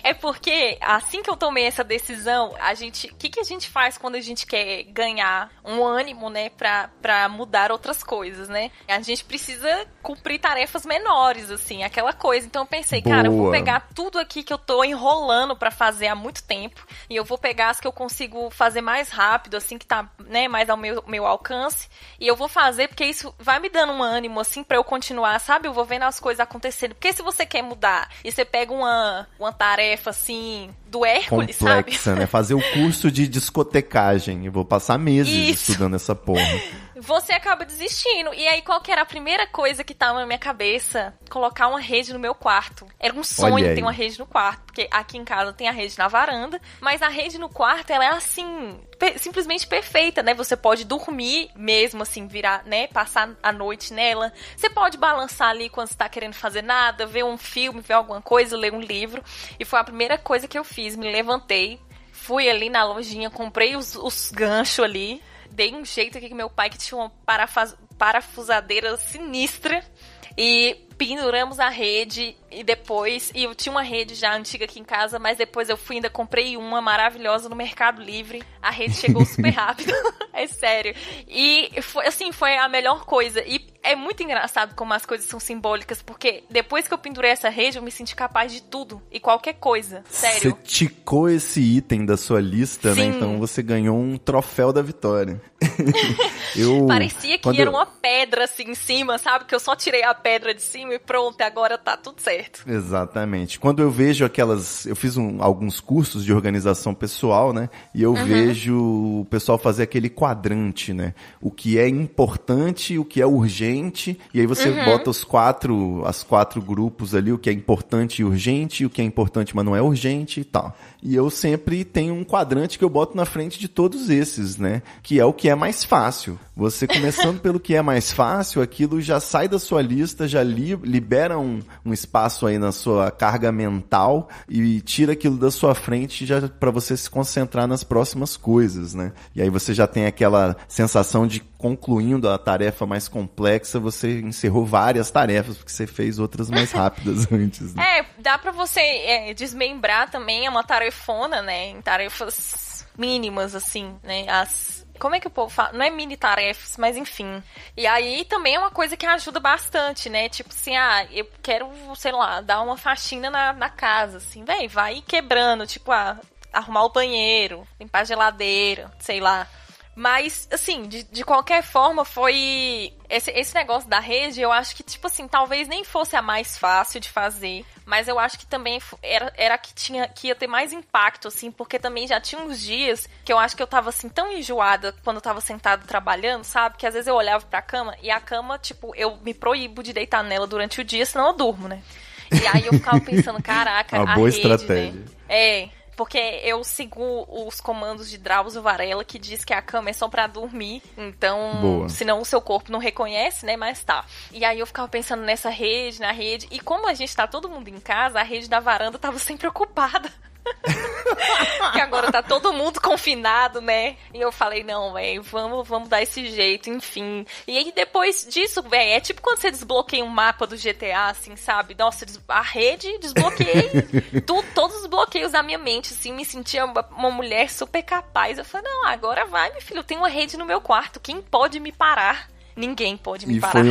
é porque assim que eu tomei essa decisão, o que a gente faz quando a gente quer ganhar um ânimo, né, pra mudar outras coisas, né? A gente precisa cumprir tarefas menores, assim, aquela coisa. Então eu pensei, cara, eu vou pegar tudo aqui que eu tô enrolando pra fazer há muito tempo, e eu vou pegar as que eu consigo fazer mais rápido, assim, que tá, né, mais ao meu alcance, e eu vou fazer porque isso vai me dando um ânimo, assim, pra eu continuar, sabe? Eu vou vendo as coisas acontecendo. Porque se você quer mudar e você pega uma tarefa assim do Hércules, complexa, sabe? Né? Fazer o curso de discotecagem. Eu vou passar meses estudando essa porra. Você acaba desistindo. E aí, qual que era a primeira coisa que tava na minha cabeça? Colocar uma rede no meu quarto. Era um sonho ter uma rede no quarto. Porque aqui em casa tem a rede na varanda, mas a rede no quarto, ela é assim, simplesmente perfeita, né? Você pode dormir mesmo, assim, virar, né? Passar a noite nela. Você pode balançar ali quando você tá querendo fazer nada, ver um filme, ver alguma coisa, ler um livro. E foi a primeira coisa que eu fiz. Me levantei, fui ali na lojinha, comprei os ganchos ali. Dei um jeito aqui que meu pai, que tinha uma parafusadeira sinistra, e penduramos a rede. E depois, eu tinha uma rede já antiga aqui em casa, mas depois eu ainda comprei uma maravilhosa no Mercado Livre. A rede chegou super rápido, é sério. E foi a melhor coisa. E é muito engraçado como as coisas são simbólicas, porque depois que eu pendurei essa rede, eu me senti capaz de tudo e qualquer coisa, sério. Você ticou esse item da sua lista, né? Então você ganhou um troféu da vitória. Parecia que era uma pedra assim em cima, sabe? Que eu só tirei a pedra de cima e pronto, agora tá tudo certo. Exatamente. Quando eu vejo eu fiz alguns cursos de organização pessoal, né? E eu vejo o pessoal fazer aquele quadrante, né? O que é importante, o que é urgente, e aí você bota os quatro grupos ali, o que é importante e urgente, o que é importante, mas não é urgente e tal. E eu sempre tenho um quadrante que eu boto na frente de todos esses, né? Que é o que é mais fácil. Você começando pelo que é mais fácil, aquilo já sai da sua lista, já libera um espaço aí na sua carga mental e tira aquilo da sua frente já para você se concentrar nas próximas coisas, né? E aí você já tem aquela sensação de, concluindo a tarefa mais complexa, você encerrou várias tarefas, porque você fez outras mais rápidas antes, né? Dá pra você desmembrar também, é uma tarefona, né? Em tarefas mínimas, assim, né? Como é que o povo fala? Não é mini tarefas, mas enfim. E aí também é uma coisa que ajuda bastante, né? Tipo assim, eu quero, sei lá, dar uma faxina na casa, assim, vai quebrando, tipo, arrumar o banheiro, limpar a geladeira, sei lá. Mas, assim, de qualquer forma, foi... Esse negócio da rede, eu acho que, tipo assim, talvez nem fosse a mais fácil de fazer, mas eu acho que também era que ia ter mais impacto, assim, porque também já tinha uns dias que eu acho que eu tava, assim, tão enjoada quando eu tava sentada trabalhando, sabe? Que às vezes eu olhava pra cama e a cama, tipo, eu me proíbo de deitar nela durante o dia, senão eu durmo, né? E aí eu ficava pensando, caraca, a boa rede, estratégia. Né? Porque eu sigo os comandos de Drauzio Varela, que diz que a cama é só pra dormir. Então, senão o seu corpo não reconhece, né? Mas tá. E aí eu ficava pensando na rede. E como a gente tá todo mundo em casa, a rede da varanda tava sempre ocupada. agora tá todo mundo confinado, né? E eu falei, não, velho, vamos dar esse jeito, enfim. E aí depois disso, velho, é tipo quando você desbloqueia um mapa do GTA, assim, sabe? Nossa, a rede, desbloqueei todos os bloqueios da minha mente, assim, me sentia uma mulher super capaz. Eu falei, não, agora vai, meu filho, eu tenho uma rede no meu quarto, quem pode me parar? Ninguém pode me parar.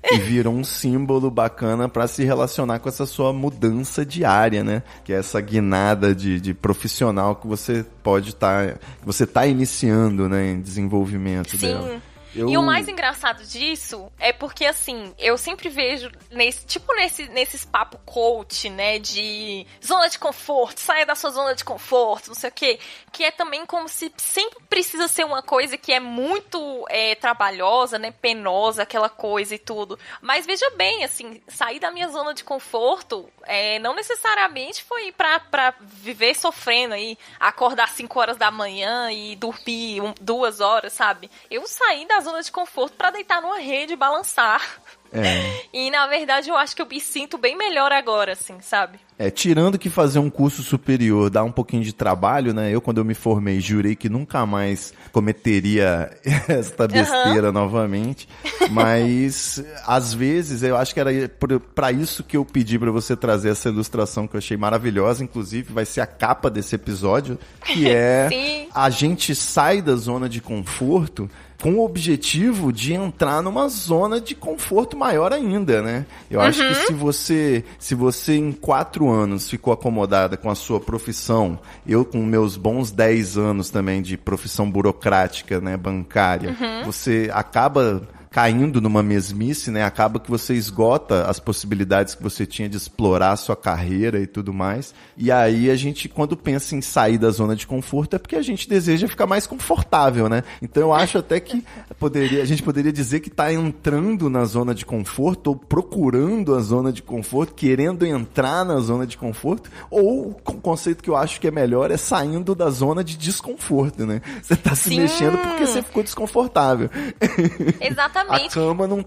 E virou um símbolo bacana para se relacionar com essa sua mudança diária, né? Que é essa guinada de profissional que você pode estar... que você está iniciando, né? Em desenvolvimento dela. E o mais engraçado disso é porque, assim, eu sempre vejo nesses papo coach, né, de zona de conforto, saia da sua zona de conforto, não sei o quê, que é também como se sempre precisa ser uma coisa que é muito trabalhosa, né, penosa, aquela coisa e tudo. Mas veja bem, assim, sair da minha zona de conforto não necessariamente foi pra viver sofrendo aí, acordar às 5 horas da manhã e dormir 2 horas, sabe? Eu saí da zona de conforto pra deitar numa rede e balançar. E na verdade eu acho que eu me sinto bem melhor agora, assim, sabe? Tirando que fazer um curso superior dá um pouquinho de trabalho, né? Eu, quando eu me formei, jurei que nunca mais cometeria esta besteira novamente. Mas, às vezes, eu acho que era pra isso que eu pedi pra você trazer essa ilustração que eu achei maravilhosa. Inclusive, vai ser a capa desse episódio, que é a gente sai da zona de conforto com o objetivo de entrar numa zona de conforto maior ainda, né? Eu acho que se você em 4 anos ficou acomodada com a sua profissão, eu com meus bons 10 anos também de profissão burocrática, né, bancária, você acaba caindo numa mesmice, né? Acaba que você esgota as possibilidades que você tinha de explorar a sua carreira e tudo mais. E aí a gente, quando pensa em sair da zona de conforto, é porque a gente deseja ficar mais confortável, né? Então eu acho até que a gente poderia dizer que está entrando na zona de conforto, ou procurando a zona de conforto, querendo entrar na zona de conforto, ou o conceito que eu acho que é melhor é saindo da zona de desconforto, né? Você está se mexendo porque você ficou desconfortável. Exatamente. A cama não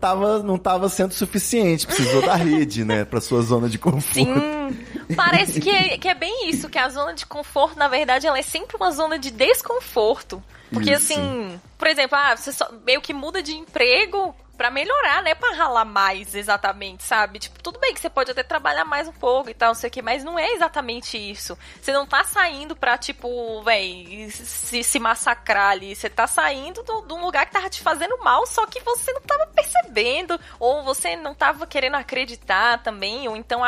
tava sendo suficiente, precisou da rede, né, pra sua zona de conforto. Sim, parece que é bem isso, que a zona de conforto, na verdade, ela é sempre uma zona de desconforto. Porque, assim, por exemplo, você meio que muda de emprego pra melhorar, né, pra ralar mais, exatamente, sabe? Tipo, tudo bem que você pode até trabalhar mais um pouco e tal, não sei o que, mas não é exatamente isso. Você não tá saindo pra, tipo, se massacrar ali. Você tá saindo de um lugar que tava te fazendo mal, só que você não tava percebendo, ou você não tava querendo acreditar também, ou então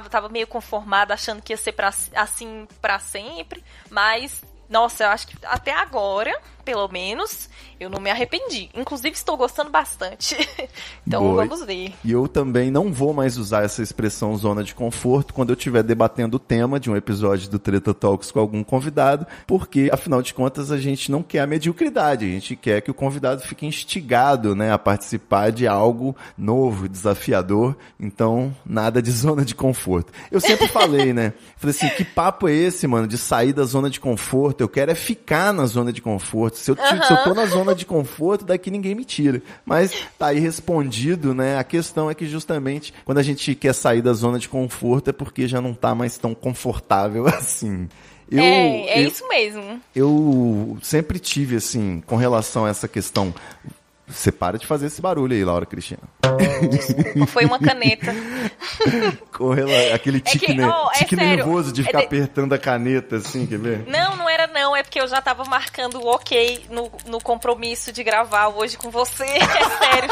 tava meio conformado, achando que ia ser assim pra sempre, mas... Nossa, eu acho que até agora, pelo menos, eu não me arrependi. Inclusive, estou gostando bastante. Então, vamos ver. E eu também não vou mais usar essa expressão zona de conforto quando eu estiver debatendo o tema de um episódio do Treta Talks com algum convidado, porque, afinal de contas, a gente não quer a mediocridade. A gente quer que o convidado fique instigado, né, a participar de algo novo, desafiador. Então, nada de zona de conforto. Eu sempre falei, né? Falei assim, que papo é esse, mano, de sair da zona de conforto? Eu quero ficar na zona de conforto. Se eu tô na zona de conforto, daqui ninguém me tira. Mas tá aí respondido, né? A questão é que justamente quando a gente quer sair da zona de conforto é porque já não tá mais tão confortável assim. Isso mesmo. Eu sempre tive, assim, com relação a essa questão... Você para de fazer esse barulho aí, Laura Cristiana. Desculpa, foi uma caneta. Aquele tique nervoso de ficar apertando a caneta, assim, quer ver? Não era não, é porque eu já tava marcando o ok no compromisso de gravar hoje com você, é sério.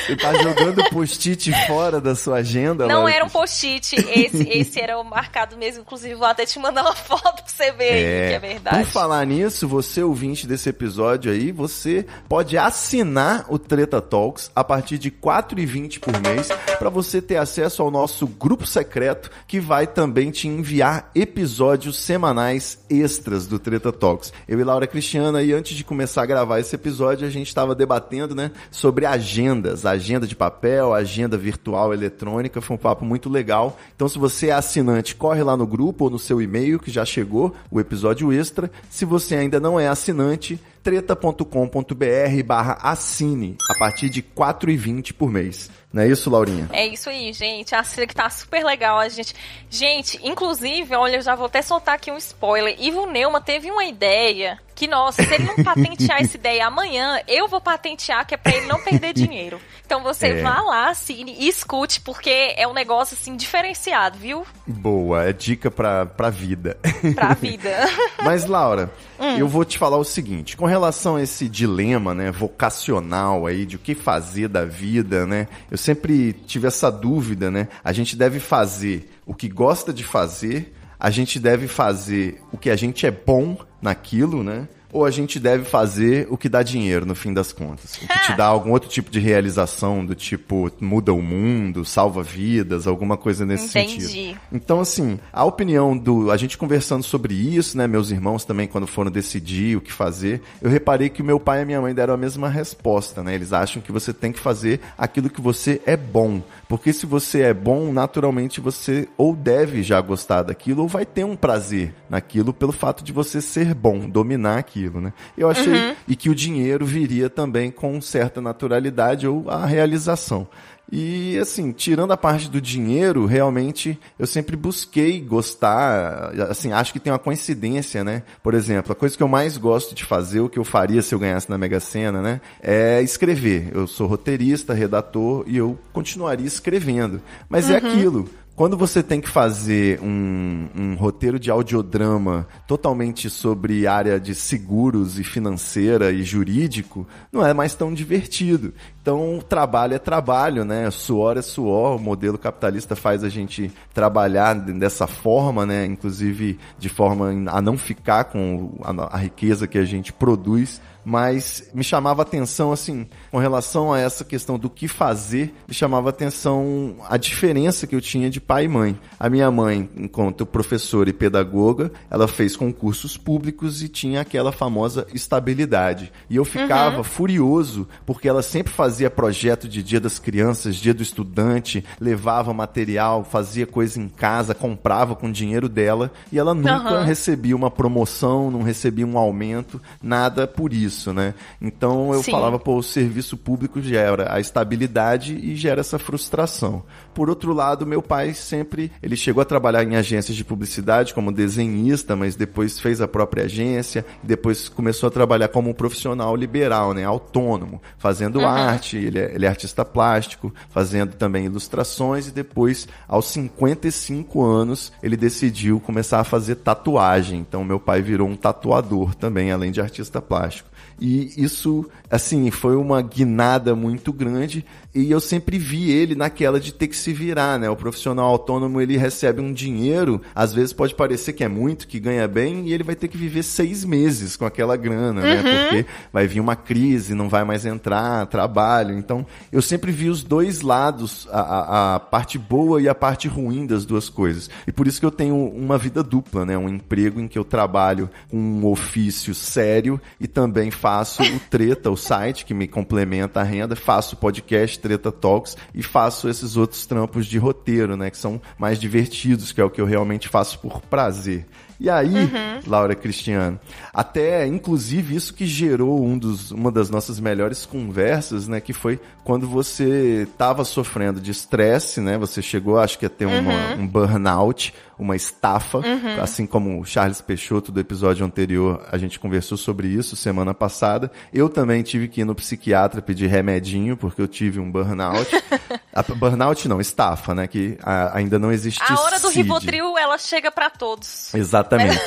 Você tá jogando post-it fora da sua agenda? Não era um post-it, esse era o marcado mesmo, inclusive vou até te mandar uma foto pra você ver aí, que é verdade. Por falar nisso, você ouvinte desse episódio aí, você pode assinar o Treta Talks a partir de R$ 4,20 por mês para você ter acesso ao nosso grupo secreto que vai também te enviar episódios semanais extras do Treta Talks. Eu e Laura Cristiana, e antes de começar a gravar esse episódio, a gente estava debatendo, né, sobre agendas, agenda de papel, agenda virtual, eletrônica. Foi um papo muito legal. Então, se você é assinante, corre lá no grupo ou no seu e-mail que já chegou o episódio extra. Se você ainda não é assinante, treta.com.br/assine a partir de R$ 4,20 por mês. Não é isso, Laurinha? É isso aí, gente. Assina que tá super legal. Gente, inclusive, olha, eu já vou até soltar aqui um spoiler. Ivo Neumann teve uma ideia que, nossa, se ele não patentear essa ideia amanhã, eu vou patentear, que é pra ele não perder dinheiro. Então você vá lá, assine e escute, porque é um negócio, assim, diferenciado, viu? Boa, é dica pra vida. Pra vida. Mas, Laura, eu vou te falar o seguinte, com relação a esse dilema, né, vocacional aí, de o que fazer da vida, né, eu sempre tive essa dúvida, né, a gente deve fazer o que gosta de fazer, a gente deve fazer o que a gente é bom naquilo, né, ou a gente deve fazer o que dá dinheiro, no fim das contas. O que te dá algum outro tipo de realização, do tipo, muda o mundo, salva vidas, alguma coisa nesse sentido. Então, assim, a opinião a gente conversando sobre isso, né, meus irmãos também, quando foram decidir o que fazer, eu reparei que o meu pai e a minha mãe deram a mesma resposta, né? Eles acham que você tem que fazer aquilo que você é bom. Porque se você é bom, naturalmente você ou deve já gostar daquilo, ou vai ter um prazer naquilo pelo fato de você ser bom, dominar aquilo, né? Eu achei, e que o dinheiro viria também com certa naturalidade ou a realização. E, assim, tirando a parte do dinheiro, realmente, eu sempre busquei gostar, assim, acho que tem uma coincidência, né? Por exemplo, a coisa que eu mais gosto de fazer, o que eu faria se eu ganhasse na Mega Sena, né? É escrever. Eu sou roteirista, redator, e eu continuaria escrevendo. Mas é aquilo. Quando você tem que fazer um roteiro de audiodrama totalmente sobre área de seguros e financeira e jurídico, não é mais tão divertido. Então, trabalho é trabalho, né? Suor é suor. O modelo capitalista faz a gente trabalhar dessa forma, né? Inclusive de forma a não ficar com a riqueza que a gente produz. Mas me chamava atenção, assim, com relação a essa questão do que fazer, me chamava atenção a diferença que eu tinha de pai e mãe. A minha mãe, enquanto professora e pedagoga, ela fez concursos públicos e tinha aquela famosa estabilidade. E eu ficava furioso, porque ela sempre fazia projeto de Dia das Crianças, Dia do Estudante, levava material, fazia coisa em casa, comprava com o dinheiro dela, e ela nunca recebia uma promoção, não recebia um aumento, nada por isso. Né? Então eu falava, o serviço público gera a estabilidade e gera essa frustração. Por outro lado, meu pai sempre, ele chegou a trabalhar em agências de publicidade como desenhista, mas depois fez a própria agência, depois começou a trabalhar como um profissional liberal, né? Autônomo, fazendo arte, ele é artista plástico, fazendo também ilustrações, e depois, aos 55 anos, ele decidiu começar a fazer tatuagem. Então meu pai virou um tatuador também, além de artista plástico. E isso, assim, foi uma guinada muito grande, e eu sempre vi ele naquela de ter que se virar, né? O profissional autônomo, ele recebe um dinheiro, às vezes pode parecer que é muito, que ganha bem, e ele vai ter que viver 6 meses com aquela grana, né? Porque vai vir uma crise, não vai mais entrar trabalho. Então, eu sempre vi os dois lados, a parte boa e a parte ruim das duas coisas. E por isso que eu tenho uma vida dupla, né? Um emprego em que eu trabalho com um ofício sério e também faço o Treta, o site que me complementa a renda, faço o podcast Treta Talks e faço esses outros trampos de roteiro, né, que são mais divertidos, que é o que eu realmente faço por prazer. E aí, Laura Cristiano, até inclusive isso que gerou uma das nossas melhores conversas, né, que foi quando você estava sofrendo de estresse, né, você chegou, acho que a ter um burnout, uma estafa, assim como o Charles Peixoto do episódio anterior, a gente conversou sobre isso semana passada. Eu também tive que ir no psiquiatra pedir remedinho, porque eu tive um burnout. Burnout não, estafa, né, que ainda não existe. A hora do Rivotril, ela chega pra todos. Exatamente.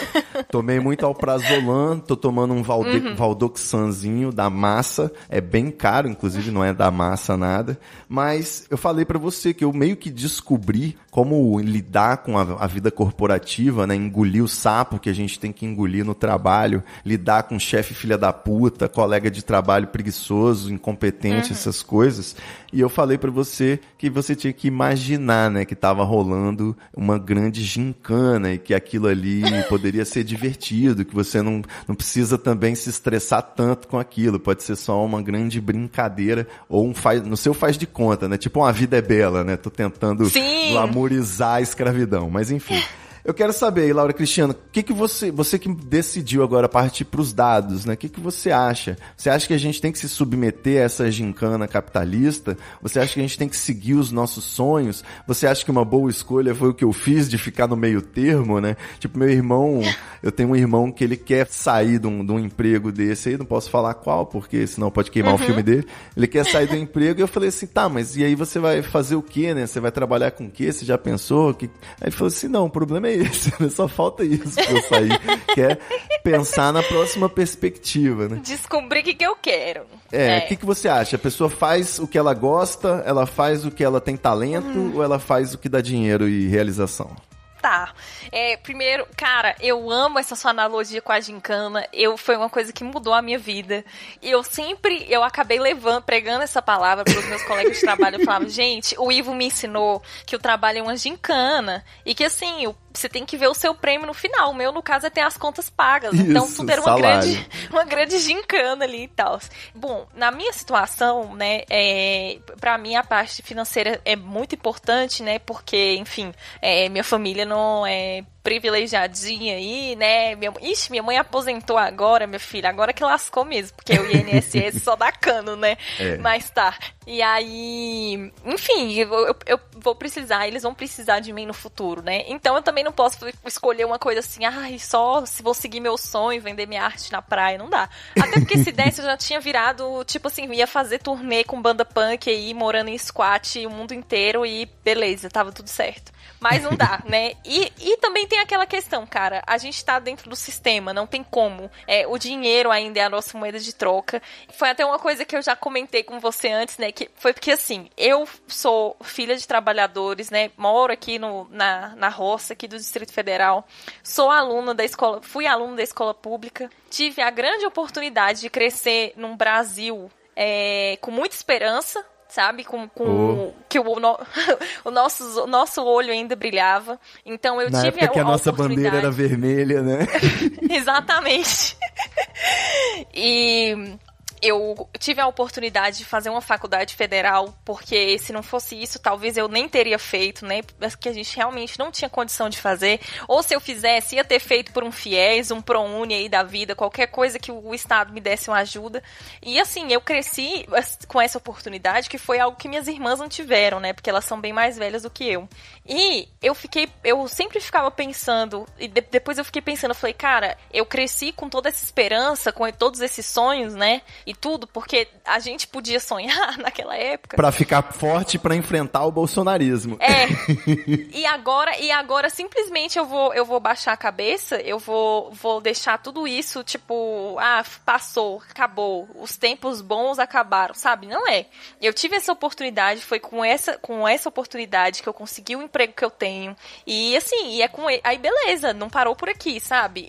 Tomei muito alprazolam, tô tomando um Valdoxanzinho da massa, é bem caro, inclusive não é da massa nada, mas eu falei pra você que eu meio que descobri como lidar com a vida corporativa, né, engolir o sapo que a gente tem que engolir no trabalho, lidar com chefe filha da puta, colega de trabalho preguiçoso, incompetente, essas coisas, e eu falei pra você que você tinha que imaginar, né, que tava rolando uma grande gincana e que aquilo ali poderia ser divertido, que você não precisa também se estressar tanto com aquilo, pode ser só uma grande brincadeira ou no seu faz de conta, né? Tipo uma vida é bela, né? Tô tentando glamorizar a escravidão, mas enfim. Eu quero saber aí, Laura Cristiano, o que você que decidiu agora partir para os dados, né? O que você acha? Você acha que a gente tem que se submeter a essa gincana capitalista? Você acha que a gente tem que seguir os nossos sonhos? Você acha que uma boa escolha foi o que eu fiz de ficar no meio termo, né? Tipo, meu irmão, eu tenho um irmão que ele quer sair de um emprego desse aí, não posso falar qual, porque senão pode queimar o filme dele. Ele quer sair do emprego e eu falei assim, tá, mas e aí você vai fazer o quê, né? Você vai trabalhar com o quê? Você já pensou? Aí ele falou assim, não, o problema é esse, só falta isso pra eu sair. Quer pensar na próxima perspectiva, né? Descobrir o que eu quero. O que você acha? A pessoa faz o que ela gosta, ela faz o que ela tem talento, ou ela faz o que dá dinheiro e realização? Tá. Primeiro, cara, eu amo essa sua analogia com a gincana. Foi uma coisa que mudou a minha vida. Eu acabei pregando essa palavra para os meus colegas de trabalho. Eu falava, gente, o Ivo me ensinou que o trabalho é uma gincana e que, assim, você tem que ver o seu prêmio no final. O meu, no caso, é ter as contas pagas. Isso, então, tudo era salário. uma grande gincana ali e tal. Bom, na minha situação, né, pra mim a parte financeira é muito importante, né, porque, enfim, minha família não é privilegiadinha aí, né? Minha mãe aposentou agora, minha filha. Agora que lascou mesmo, porque o INSS só dá cano, né? Mas tá. E aí, enfim, eu vou precisar, eles vão precisar de mim no futuro, né? Então eu também não posso escolher uma coisa assim, só se vou seguir meu sonho, vender minha arte na praia, não dá. Até porque se desse eu já tinha virado, tipo assim, ia fazer turnê com banda punk aí, morando em squat o mundo inteiro e beleza, tava tudo certo. Mas não dá, né? E também tem aquela questão, cara, a gente tá dentro do sistema, não tem como. O dinheiro ainda é a nossa moeda de troca. Foi até uma coisa que eu já comentei com você antes, né? Que foi porque, assim, eu sou filha de trabalhadores, né? Moro aqui na roça, aqui do Distrito Federal. Fui aluna da escola pública. Tive a grande oportunidade de crescer num Brasil com muita esperança, sabe? Que o nosso olho ainda brilhava. Então eu na tive época que a nossa bandeira era vermelha, né? Exatamente. E eu tive a oportunidade de fazer uma faculdade federal, porque se não fosse isso, talvez eu nem teria feito, né? Porque a gente realmente não tinha condição de fazer. Ou se eu fizesse, ia ter feito por um FIES, um ProUni aí da vida, qualquer coisa que o Estado me desse uma ajuda. E assim, eu cresci com essa oportunidade, que foi algo que minhas irmãs não tiveram, né? Porque elas são bem mais velhas do que eu. E eu sempre ficava pensando, e depois eu fiquei pensando, eu falei, cara, eu cresci com toda essa esperança, com todos esses sonhos, né? E tudo, porque a gente podia sonhar naquela época. Pra ficar forte pra enfrentar o bolsonarismo. E agora simplesmente eu vou baixar a cabeça, eu vou deixar tudo isso, tipo, passou, acabou, os tempos bons acabaram, sabe? Não é. Eu tive essa oportunidade, foi com essa oportunidade que eu consegui o emprego que eu tenho. E assim, aí beleza, não parou por aqui, sabe?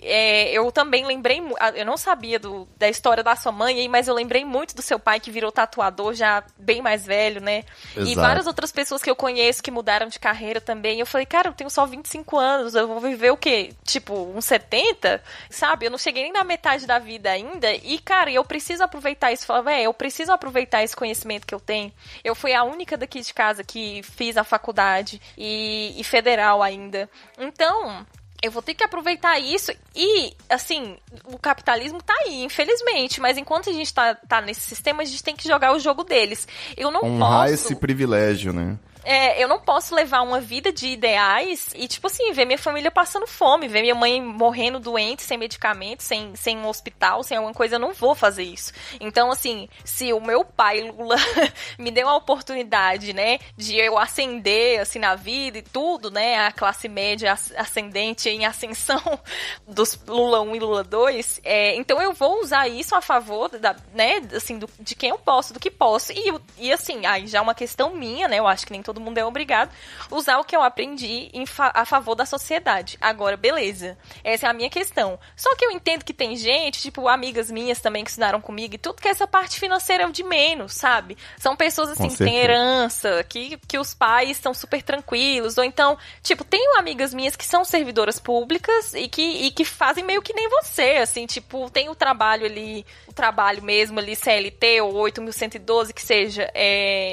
Eu também lembrei, eu não sabia da história da sua mãe, mas eu lembrei muito do seu pai que virou tatuador já bem mais velho, né? Exato. E várias outras pessoas que eu conheço que mudaram de carreira também. Eu falei, cara, eu tenho só 25 anos, eu vou viver o quê? Tipo, uns 70? Sabe? Eu não cheguei nem na metade da vida ainda. E, cara, eu preciso aproveitar isso. Eu falava, eu preciso aproveitar esse conhecimento que eu tenho. Eu fui a única daqui de casa que fiz a faculdade e federal ainda. Então, eu vou ter que aproveitar isso e, assim, o capitalismo tá aí, infelizmente, mas enquanto a gente tá nesse sistema, a gente tem que jogar o jogo deles. Eu não honrar posso... esse privilégio, né? Eu não posso levar uma vida de ideais e, tipo assim, ver minha família passando fome, ver minha mãe morrendo doente, sem medicamento, sem um hospital, sem alguma coisa, eu não vou fazer isso. Então, assim, se o meu pai, Lula, me deu a oportunidade, né, de eu ascender, assim, na vida e tudo, né, a classe média ascendente em ascensão dos Lula 1 e Lula 2, então eu vou usar isso a favor, né, assim, de quem eu posso, do que posso. E assim, aí já é uma questão minha, né, eu acho que nem todo mundo é obrigado a usar o que eu aprendi a favor da sociedade. Agora, beleza. Essa é a minha questão. Só que eu entendo que tem gente, tipo, amigas minhas também que estudaram comigo e tudo, que essa parte financeira é o de menos, sabe? São pessoas, assim, que têm herança, que os pais estão super tranquilos, ou então, tipo, tenho amigas minhas que são servidoras públicas e que fazem meio que nem você, assim, tipo, tem o trabalho ali, o trabalho mesmo ali, CLT ou 8.112, que seja,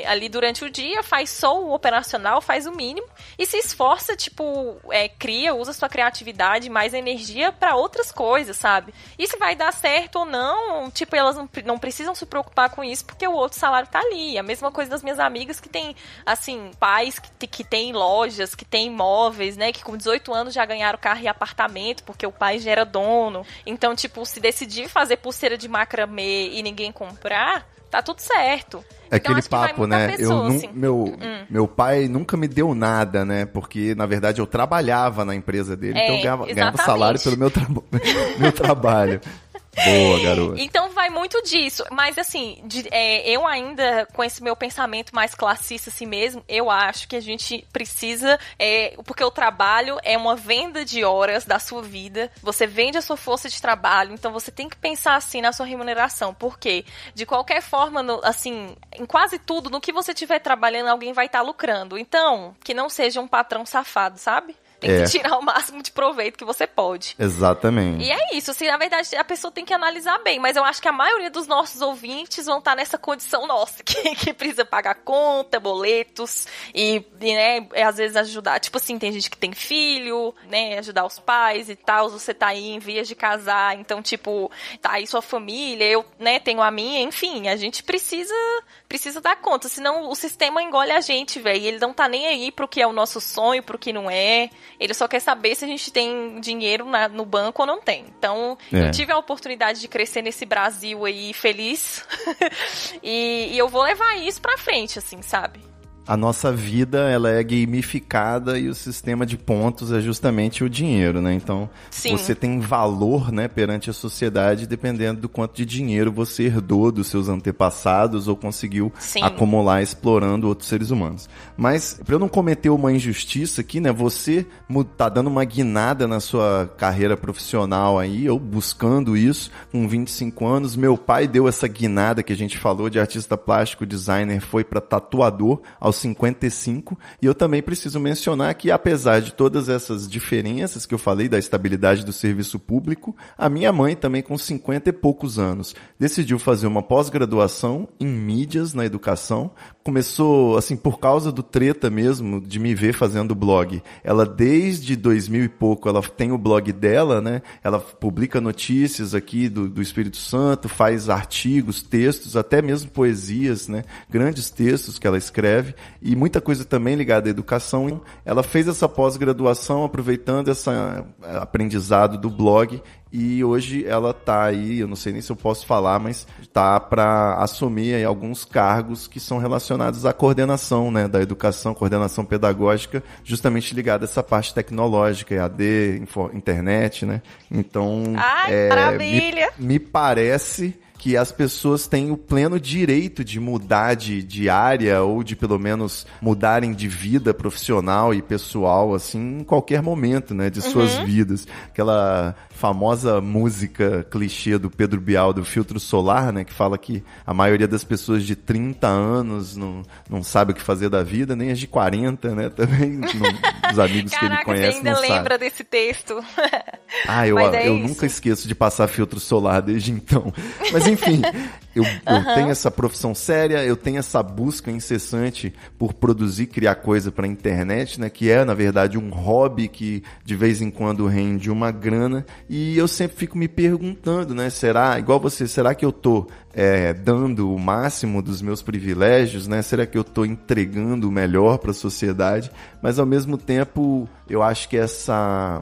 ali durante o dia, faz só no operacional, faz o mínimo e se esforça, tipo, usa sua criatividade, mais energia pra outras coisas, sabe? E se vai dar certo ou não, tipo, elas não precisam se preocupar com isso porque o outro salário tá ali. A mesma coisa das minhas amigas que tem, assim, pais que tem lojas, que tem imóveis, né, que com 18 anos já ganharam carro e apartamento porque o pai já era dono. Então, tipo, se decidir fazer pulseira de macramê e ninguém comprar, tá tudo certo. É então, aquele papo, né? Pessoa, assim. Meu pai nunca me deu nada, né? Porque, na verdade, eu trabalhava na empresa dele, então eu ganhava salário pelo meu trabalho. Boa, garota. Então vai muito disso. Mas assim, eu ainda, com esse meu pensamento mais classista assim mesmo, eu acho que a gente precisa, porque o trabalho é uma venda de horas da sua vida. Você vende a sua força de trabalho, então você tem que pensar assim na sua remuneração. Porque, de qualquer forma, assim, em quase tudo, no que você estiver trabalhando, alguém vai estar lucrando. Então, que não seja um patrão safado, sabe? Tem que tirar o máximo de proveito que você pode. Exatamente. E é isso, assim, na verdade, a pessoa tem que analisar bem, mas eu acho que a maioria dos nossos ouvintes vão estar nessa condição nossa, que precisa pagar conta, boletos, e né, às vezes ajudar, tipo assim, tem gente que tem filho, né, ajudar os pais e tal, você tá aí em vias de casar, então, tipo, tá aí sua família, eu, né, tenho a minha, enfim, a gente precisa dar conta, senão o sistema engole a gente, velho, e ele não tá nem aí pro que é o nosso sonho, pro que não é. Ele só quer saber se a gente tem dinheiro no banco ou não tem. Então, eu tive a oportunidade de crescer nesse Brasil aí feliz. e eu vou levar isso pra frente, assim, sabe? A nossa vida, ela é gamificada e o sistema de pontos é justamente o dinheiro, né? Então, Sim. Você tem valor, né, perante a sociedade dependendo do quanto de dinheiro você herdou dos seus antepassados ou conseguiu acumular explorando outros seres humanos. Mas, para eu não cometer uma injustiça aqui, né, você tá dando uma guinada na sua carreira profissional aí, ou buscando isso, com 25 anos. Meu pai deu essa guinada que a gente falou de artista plástico, designer, foi para tatuador aos 55, e eu também preciso mencionar que, apesar de todas essas diferenças que eu falei da estabilidade do serviço público, a minha mãe também com 50 e poucos anos decidiu fazer uma pós-graduação em mídias na educação. Começou, assim, por causa do treta mesmo, de me ver fazendo blog. Ela, desde 2000 e pouco, ela tem o blog dela, né? Ela publica notícias aqui do Espírito Santo, faz artigos, textos, até mesmo poesias, né? Grandes textos que ela escreve. E muita coisa também ligada à educação. Ela fez essa pós-graduação aproveitando esse aprendizado do blog, e hoje ela tá aí, eu não sei nem se eu posso falar, mas tá para assumir aí alguns cargos que são relacionados à coordenação, né, da educação, coordenação pedagógica, justamente ligada a essa parte tecnológica, EAD, internet, né? Então, maravilha! Me parece que as pessoas têm o pleno direito de mudar de área, ou de pelo menos mudarem de vida profissional e pessoal, assim, em qualquer momento, né, de suas vidas. Aquela famosa música clichê do Pedro Bial, do Filtro Solar, né, que fala que a maioria das pessoas de 30 anos não sabe o que fazer da vida, nem as de 40, né, também, os amigos que ele conhece você ainda não lembra sabem. desse texto. Eu nunca esqueço de passar filtro solar desde então. Mas enfim, eu tenho essa profissão séria, eu tenho essa busca incessante por produzir, criar coisa para a internet, né? Que é, na verdade, um hobby que de vez em quando rende uma grana. E eu sempre fico me perguntando, né? Será que eu tô dando o máximo dos meus privilégios, né? Será que eu tô entregando o melhor para a sociedade? Mas ao mesmo tempo, eu acho que essa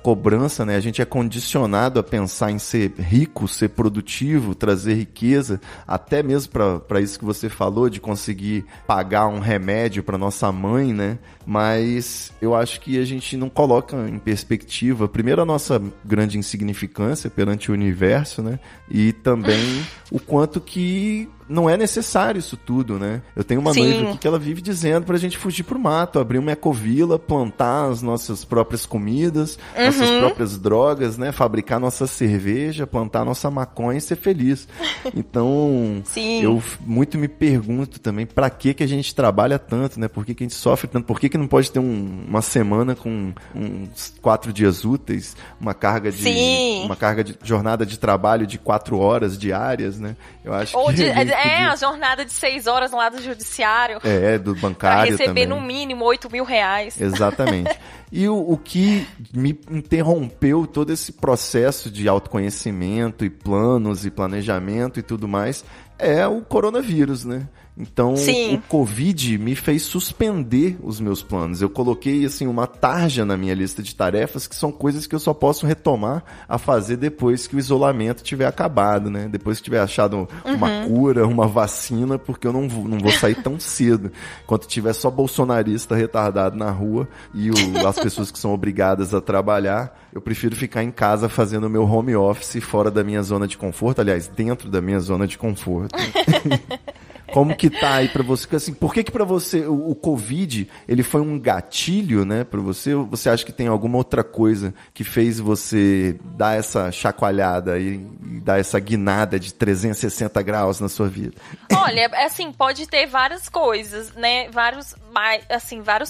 cobrança, né? A gente é condicionado a pensar em ser rico, ser produtivo, trazer riqueza, até mesmo para isso que você falou, de conseguir pagar um remédio para nossa mãe, né? Mas eu acho que a gente não coloca em perspectiva, primeiro, a nossa grande insignificância perante o universo, né? E também o quanto que não é necessário isso tudo, né? Eu tenho uma noiva aqui que ela vive dizendo pra gente fugir pro mato, abrir uma ecovila, plantar as nossas próprias comidas, nossas próprias drogas, né? Fabricar nossa cerveja, plantar nossa maconha e ser feliz. Então, eu muito me pergunto também pra que a gente trabalha tanto, né? Por que a gente sofre tanto? Por que não pode ter uma semana com uns 4 dias úteis, uma carga de jornada de trabalho de 4 horas diárias, né? Eu acho podia... a jornada de 6 horas lá do judiciário. Do bancário pra receber também. no mínimo 8 mil reais. Exatamente. E o que me interrompeu todo esse processo de autoconhecimento e planos e planejamento e tudo mais é o coronavírus, né? Então, Sim. o Covid me fez suspender os meus planos. Eu coloquei, assim, uma tarja na minha lista de tarefas que são coisas que eu só posso retomar a fazer depois que o isolamento tiver acabado, né? Depois que tiver achado uma cura, uma vacina, porque eu não vou sair tão cedo. Enquanto tiver só bolsonarista retardado na rua e as pessoas que são obrigadas a trabalhar, eu prefiro ficar em casa fazendo o meu home office fora da minha zona de conforto. Aliás, dentro da minha zona de conforto. Como que tá aí pra você? Assim, por que pra você o Covid, ele foi um gatilho, né, pra você? Ou você acha que tem alguma outra coisa que fez você dar essa chacoalhada e dar essa guinada de 360 graus na sua vida? Olha, assim, pode ter várias coisas, né, vários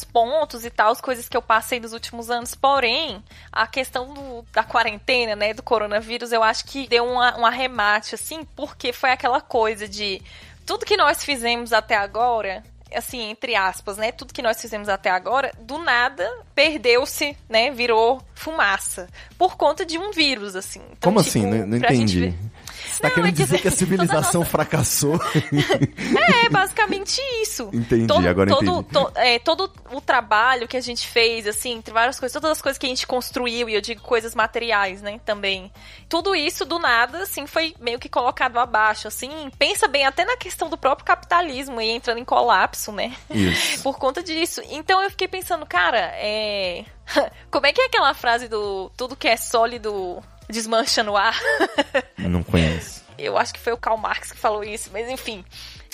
pontos e tal, as coisas que eu passei nos últimos anos, porém, a questão da quarentena, né, do coronavírus, eu acho que deu um arremate, assim, porque foi aquela coisa de tudo que nós fizemos até agora, assim, entre aspas, né? Tudo que nós fizemos até agora, do nada, perdeu-se, né? Virou fumaça. Por conta de um vírus, assim. Então, como assim? Não entendi. Você tá querendo dizer que a civilização fracassou? É, basicamente isso. Entendi, agora entendi. Todo o trabalho que a gente fez, assim, entre várias coisas, todas as coisas que a gente construiu, e eu digo coisas materiais, né, também. Tudo isso, do nada, assim, foi meio que colocado abaixo, assim. Pensa bem até na questão do próprio capitalismo e entrando em colapso, né? Isso. Por conta disso. Então eu fiquei pensando, cara, como é que é aquela frase do tudo que é sólido desmancha no ar? Não conheço. Eu acho que foi o Karl Marx que falou isso, mas enfim.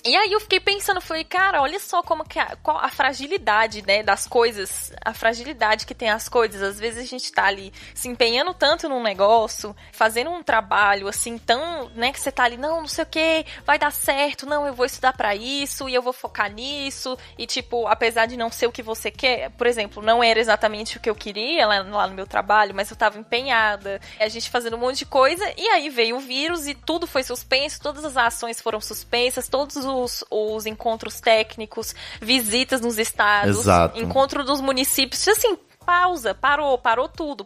E aí eu fiquei pensando, falei, cara, olha só como que qual a fragilidade, né, das coisas, a fragilidade que tem as coisas. Às vezes a gente tá ali se empenhando tanto num negócio, fazendo um trabalho, assim, tão, né, que você tá ali, não sei o que, vai dar certo, não, eu vou estudar pra isso, e eu vou focar nisso, e tipo, apesar de não ser o que você quer, por exemplo, não era exatamente o que eu queria lá no meu trabalho, mas eu tava empenhada, a gente fazendo um monte de coisa, e aí veio o vírus e tudo foi suspenso, todas as ações foram suspensas, todos os encontros técnicos, visitas nos estados, exato, encontro dos municípios, assim, parou tudo,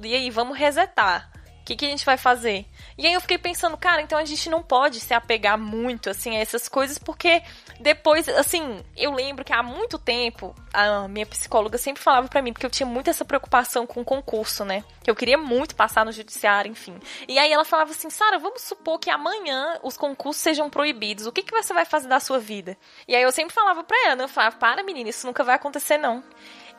e aí, vamos resetar. O que a gente vai fazer? E aí eu fiquei pensando, cara, então a gente não pode se apegar muito, assim, a essas coisas, porque depois, assim, eu lembro que há muito tempo, a minha psicóloga sempre falava pra mim, porque eu tinha muito essa preocupação com o concurso, né? Que eu queria muito passar no judiciário, enfim. E aí ela falava assim, Sara, vamos supor que amanhã os concursos sejam proibidos, o que você vai fazer da sua vida? E aí eu sempre falava pra ela, eu falava, para menina, isso nunca vai acontecer não.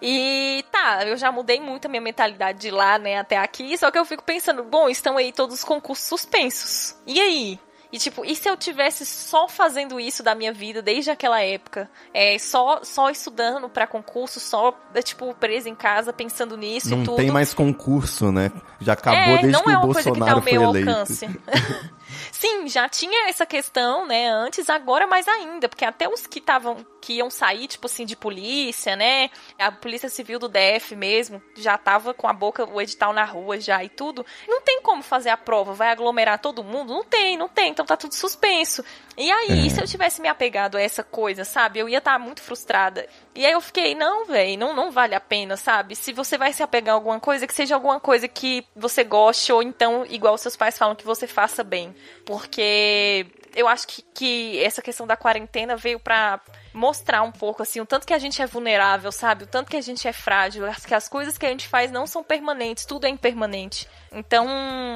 E tá, eu já mudei muito a minha mentalidade de lá, né, até aqui, só que eu fico pensando, bom, estão aí todos os concursos suspensos. E aí? E tipo, e se eu tivesse só fazendo isso da minha vida desde aquela época? Só estudando pra concurso, só, tipo, presa em casa pensando nisso não e tudo. Não tem mais concurso, né? Já acabou desde que o Bolsonaro foi eleito. Alcance. Sim, já tinha essa questão, né, antes, agora mais ainda, porque até os que iam sair, tipo assim, de polícia, né, a Polícia Civil do DF mesmo, já tava com o edital na rua já e tudo, não tem como fazer a prova, vai aglomerar todo mundo? Não tem, então tá tudo suspenso. E aí, se eu tivesse me apegado a essa coisa, sabe, eu ia estar muito frustrada. E aí eu fiquei, não, velho, não vale a pena, sabe, se você vai se apegar a alguma coisa, que seja alguma coisa que você goste, ou então, igual seus pais falam, que você faça bem. Porque eu acho que essa questão da quarentena veio pra mostrar um pouco, assim, o tanto que a gente é vulnerável, sabe? O tanto que a gente é frágil, que as coisas que a gente faz não são permanentes, tudo é impermanente. Então,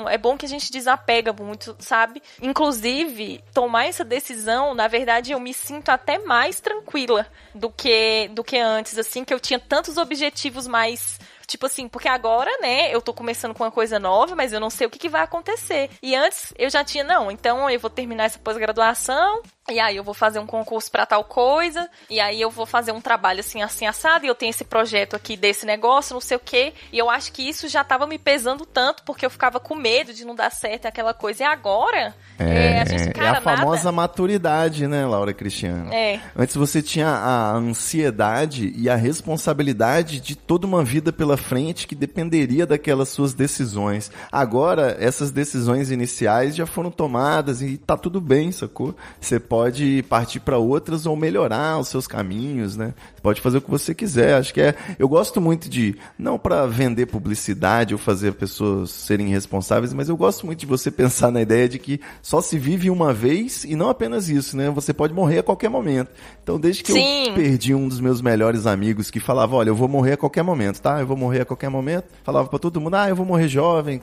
é bom que a gente desapega muito, sabe? Inclusive, tomar essa decisão, na verdade, eu me sinto até mais tranquila do que antes, assim, que eu tinha tantos objetivos mais... Tipo assim, porque agora, né, eu tô começando com uma coisa nova, mas eu não sei o que vai acontecer. E antes, eu já tinha, não, então eu vou terminar essa pós-graduação, e aí eu vou fazer um concurso pra tal coisa, e aí eu vou fazer um trabalho assim, assado, e eu tenho esse projeto aqui desse negócio, não sei o quê. E eu acho que isso já tava me pesando tanto, porque eu ficava com medo de não dar certo aquela coisa. E agora, a gente, cara, é a famosa maturidade, né, Laura Cristiano? É. Antes você tinha a ansiedade e a responsabilidade de toda uma vida pela pela frente que dependeria daquelas suas decisões. Agora, essas decisões iniciais já foram tomadas e tá tudo bem, sacou? Você pode partir para outras ou melhorar os seus caminhos, né? Você pode fazer o que você quiser. Acho que eu gosto muito de, não para vender publicidade ou fazer pessoas serem responsáveis, mas eu gosto muito de você pensar na ideia de que só se vive uma vez e não apenas isso, né? Você pode morrer a qualquer momento. Então, desde que eu perdi um dos meus melhores amigos que falava, olha, eu vou morrer a qualquer momento, tá? Eu vou morrer a qualquer momento. Falava pra todo mundo, eu vou morrer jovem,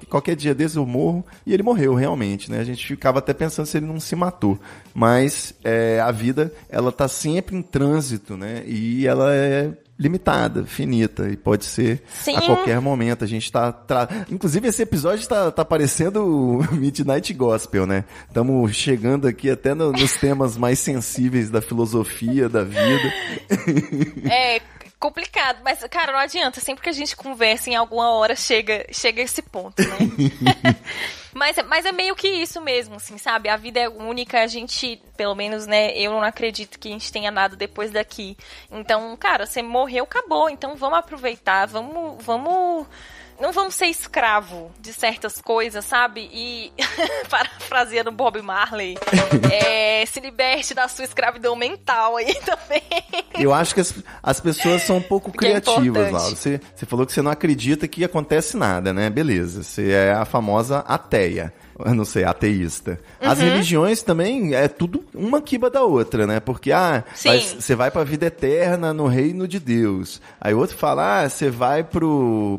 qualquer dia desse eu morro. E ele morreu, realmente, né? A gente ficava até pensando se ele não se matou. Mas a vida, ela tá sempre em trânsito, né? E ela é limitada, finita, e pode ser a qualquer momento. A gente tá... Inclusive, esse episódio tá parecendo o Midnight Gospel, né? Estamos chegando aqui até nos temas mais sensíveis da filosofia, da vida. É complicado, mas, cara, não adianta. Sempre que a gente conversa, em alguma hora chega esse ponto, né? Mas é meio que isso mesmo, assim, sabe? A vida é única, a gente, pelo menos, né, eu não acredito que a gente tenha nada depois daqui. Então, cara, você morreu, acabou. Então vamos aproveitar, vamos... Não vamos ser escravo de certas coisas, sabe? E, parafraseando Bob Marley, se liberte da sua escravidão mental aí também. Eu acho que as pessoas são um pouco criativas, Laura. Você falou que você não acredita que acontece nada, né? Beleza, você é a famosa ateia. Eu não sei, ateísta. As religiões também é tudo uma quiba da outra, né? Porque, você vai pra vida eterna no reino de Deus. Aí outro fala, você vai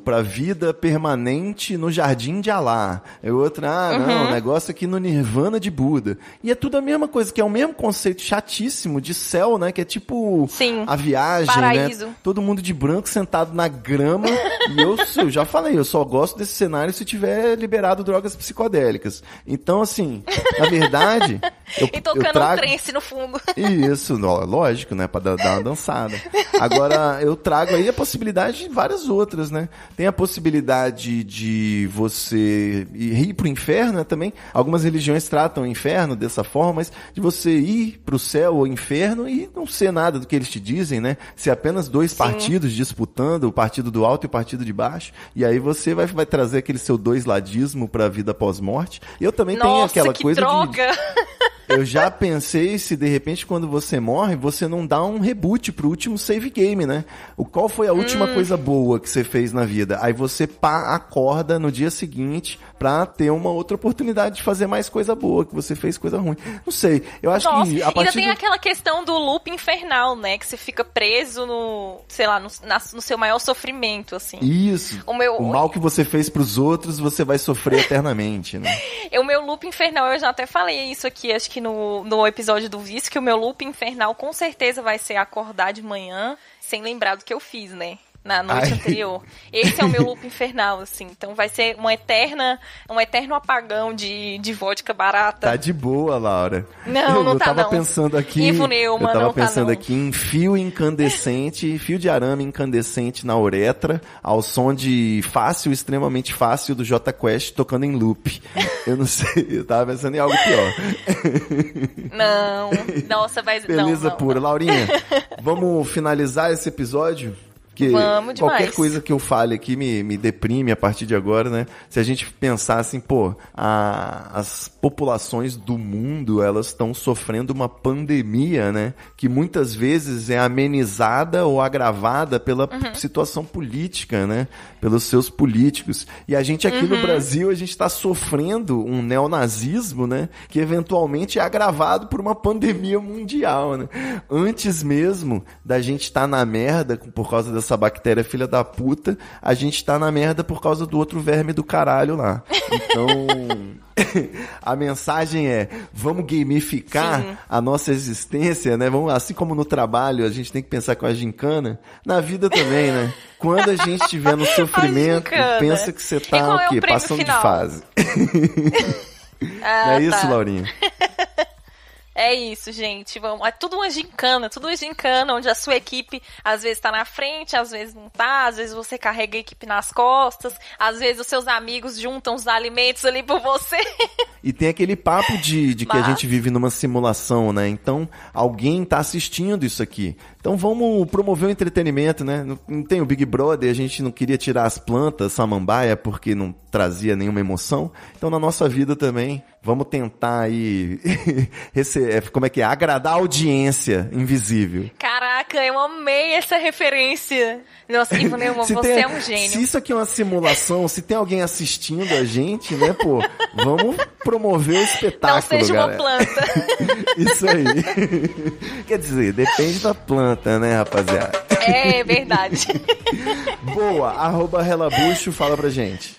pra vida permanente no jardim de Alá. Aí outro, não, o negócio aqui no Nirvana de Buda. E é tudo a mesma coisa, que é o mesmo conceito chatíssimo de céu, né? Que é tipo a viagem, paraíso, né? Todo mundo de branco sentado na grama. E eu já falei, eu só gosto desse cenário se tiver liberado drogas psicodélicas. Então, assim, na verdade... E tocando um trance no fundo. Isso, lógico, né? Pra dar uma dançada. Agora, eu trago aí a possibilidade de várias outras, né? Tem a possibilidade de você ir pro inferno, né, também. Algumas religiões tratam o inferno dessa forma, mas de você ir pro céu ou inferno e não ser nada do que eles te dizem, né? Ser apenas dois partidos disputando, o partido do alto e o partido de baixo. E aí você vai trazer aquele seu dois-ladismo pra vida pós-morte. Eu também tenho aquela coisa droga. Eu já pensei se de repente quando você morre, você não dá um reboot pro último save game, né? Qual foi a última coisa boa que você fez na vida? Aí você acorda no dia seguinte pra ter uma outra oportunidade de fazer mais coisa boa, que você fez coisa ruim. Não sei, eu acho que a partir ainda tem aquela questão do loop infernal, né? Que você fica preso no seu maior sofrimento, assim. Isso. O mal que você fez pros outros, você vai sofrer eternamente, né? O meu loop infernal, eu já até falei isso aqui, acho que no episódio do Vício, que o meu loop infernal com certeza vai ser acordar de manhã sem lembrar do que eu fiz, né? Na noite anterior. Esse é o meu loop infernal, assim. Então vai ser um eterno apagão de vodka barata. Tá de boa, Laura. Não tá não. Eu tava pensando aqui... Ivo Neumann, eu tava pensando aqui em fio incandescente, fio de arame incandescente na uretra, ao som de fácil, extremamente fácil do Jota Quest tocando em loop. Eu não sei, eu tava pensando em algo pior. Não, nossa, vai... Beleza não, pura. não. Laurinha, vamos finalizar esse episódio? Porque vamos demais. Qualquer coisa que eu fale aqui me deprime a partir de agora, né? Se a gente pensar assim, as populações do mundo, elas estão sofrendo uma pandemia, né? Que muitas vezes é amenizada ou agravada pela situação política, né? Pelos seus políticos. E a gente aqui no Brasil, a gente está sofrendo um neonazismo, né? Que eventualmente é agravado por uma pandemia mundial, né? Antes mesmo da gente estar na merda por causa dessa bactéria filha da puta, a gente tá na merda por causa do outro verme do caralho lá. Então, a mensagem é, vamos gamificar a nossa existência, né? Assim como no trabalho a gente tem que pensar com a gincana, na vida também, né? Quando a gente estiver no sofrimento, pensa que você tá o quê? Passando final? De fase. Não é isso, Laurinha? É isso, gente. É tudo uma gincana, onde a sua equipe às vezes tá na frente, às vezes não tá, às vezes você carrega a equipe nas costas, às vezes os seus amigos juntam os alimentos ali por você. E tem aquele papo de que a gente vive numa simulação, né? Então, alguém tá assistindo isso aqui. Então, vamos promover o entretenimento, né? Não tem o Big Brother, a gente não queria tirar as plantas samambaia porque não trazia nenhuma emoção. Então, na nossa vida também, vamos tentar aí como é que é? Agradar a audiência invisível. Caraca, eu amei essa referência. Nossa, Ivan Neumann, você é um gênio. Se isso aqui é uma simulação, se tem alguém assistindo a gente, né, pô, vamos promover o espetáculo, não seja galera. uma planta. Isso aí. Quer dizer, depende da planta, né, rapaziada? É verdade. Boa, @relabucho, fala pra gente.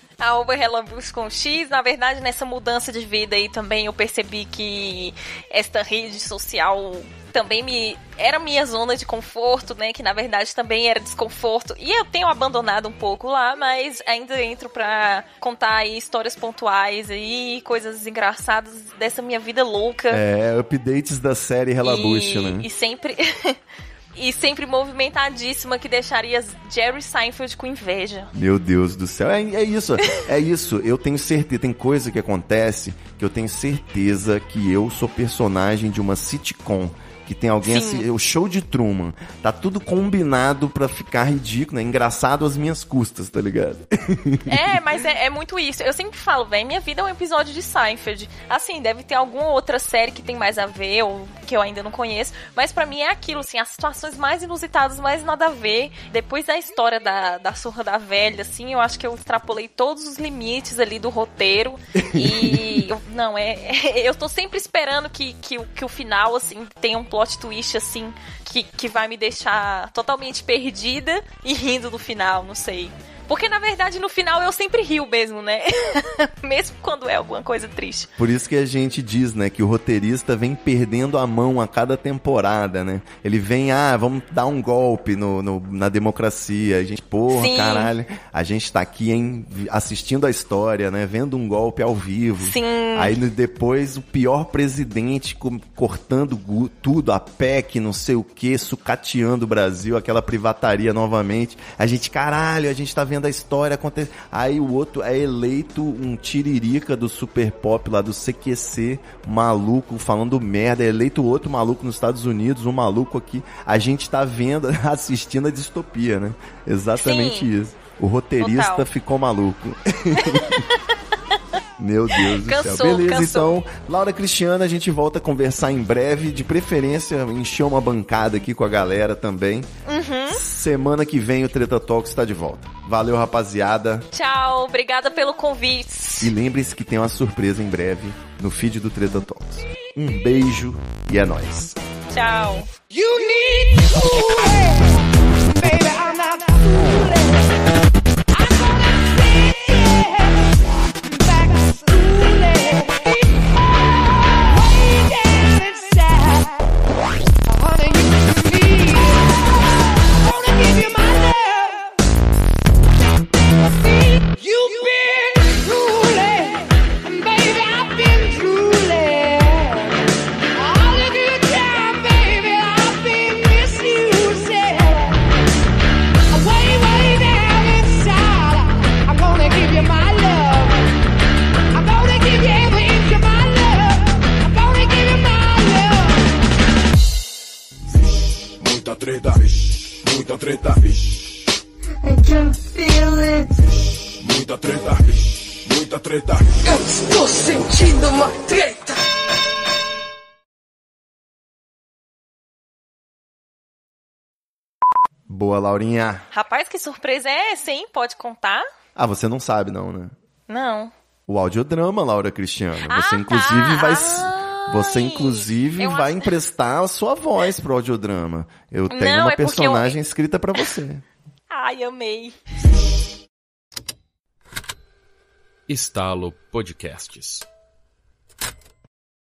@relabucho com X. Na verdade, nessa mudança de vida aí também eu percebi que esta rede social também era minha zona de conforto, né? Que na verdade também era desconforto. E eu tenho abandonado um pouco lá, mas ainda entro pra contar aí histórias pontuais aí, coisas engraçadas dessa minha vida louca. Updates da série Relabucho, né? E sempre... E sempre movimentadíssima, que deixaria Jerry Seinfeld com inveja. Meu Deus do céu. É isso. Eu tenho certeza, tem coisa que acontece que eu tenho certeza que eu sou personagem de uma sitcom. Que tem alguém assim, o show de Truman. Tá tudo combinado pra ficar ridículo, né? Engraçado às minhas custas, tá ligado? Mas é muito isso. Eu sempre falo, velho, minha vida é um episódio de Seinfeld. Assim, deve ter alguma outra série que tem mais a ver, ou que eu ainda não conheço. Mas pra mim é aquilo, assim, as situações mais inusitadas, mais nada a ver. Depois da história da surra da velha, assim, eu acho que eu extrapolei todos os limites ali do roteiro. E eu tô sempre esperando que o final, assim, tenha um plot twist, assim, que vai me deixar totalmente perdida e rindo no final, não sei. Porque, na verdade, no final eu sempre rio mesmo, né? Mesmo quando é alguma coisa triste. Por isso que a gente diz, né, que o roteirista vem perdendo a mão a cada temporada, né? Ele vem, vamos dar um golpe na democracia. A gente, Sim. caralho, a gente tá aqui, assistindo a história, né? Vendo um golpe ao vivo. Sim. Aí depois o pior presidente cortando tudo, a PEC, não sei o que, sucateando o Brasil, aquela privataria novamente. A gente, caralho, a gente tá vendo a história acontecer. Aí o outro é eleito um tiririca do Super Pop lá do CQC, maluco, falando merda. É eleito outro maluco nos Estados Unidos, um maluco aqui. A gente tá vendo, assistindo a distopia, né? Exatamente isso. O roteirista Total. ficou maluco. Meu Deus do céu. Beleza, cansou. Então, Laura Cristiana, a gente volta a conversar em breve. De preferência, encher uma bancada aqui com a galera também. Semana que vem o Treta Talks está de volta. Valeu, rapaziada. Tchau, obrigada pelo convite. E lembre-se que tem uma surpresa em breve no feed do Treta Talks. Um beijo e é nóis. Tchau. You need to baby, I'm not fooling. I'm gonna take it back to school. Way down inside, honey, you need it. I wanna give you my love. You've been drooling, baby, I've been drooling. All the good time, baby, I've been misusing. Way down inside, I'm gonna give you my love. I'm gonna give you every inch of my love. I'm gonna give you my love. Muita treta, muita treta, I can feel it. muita treta, muita treta. Eu estou sentindo uma treta. Boa, Laurinha. Rapaz, que surpresa é essa, hein? Pode contar? Ah, você não sabe não, né? Não. O audiodrama, Laura Cristiano. Você Ah, inclusive tá. vai... Ai, Você, inclusive, eu vai acho- emprestar a sua voz pro audiodrama. Eu tenho Não, uma é porque personagem escrita pra você. Ai, amei. Estalo Podcasts.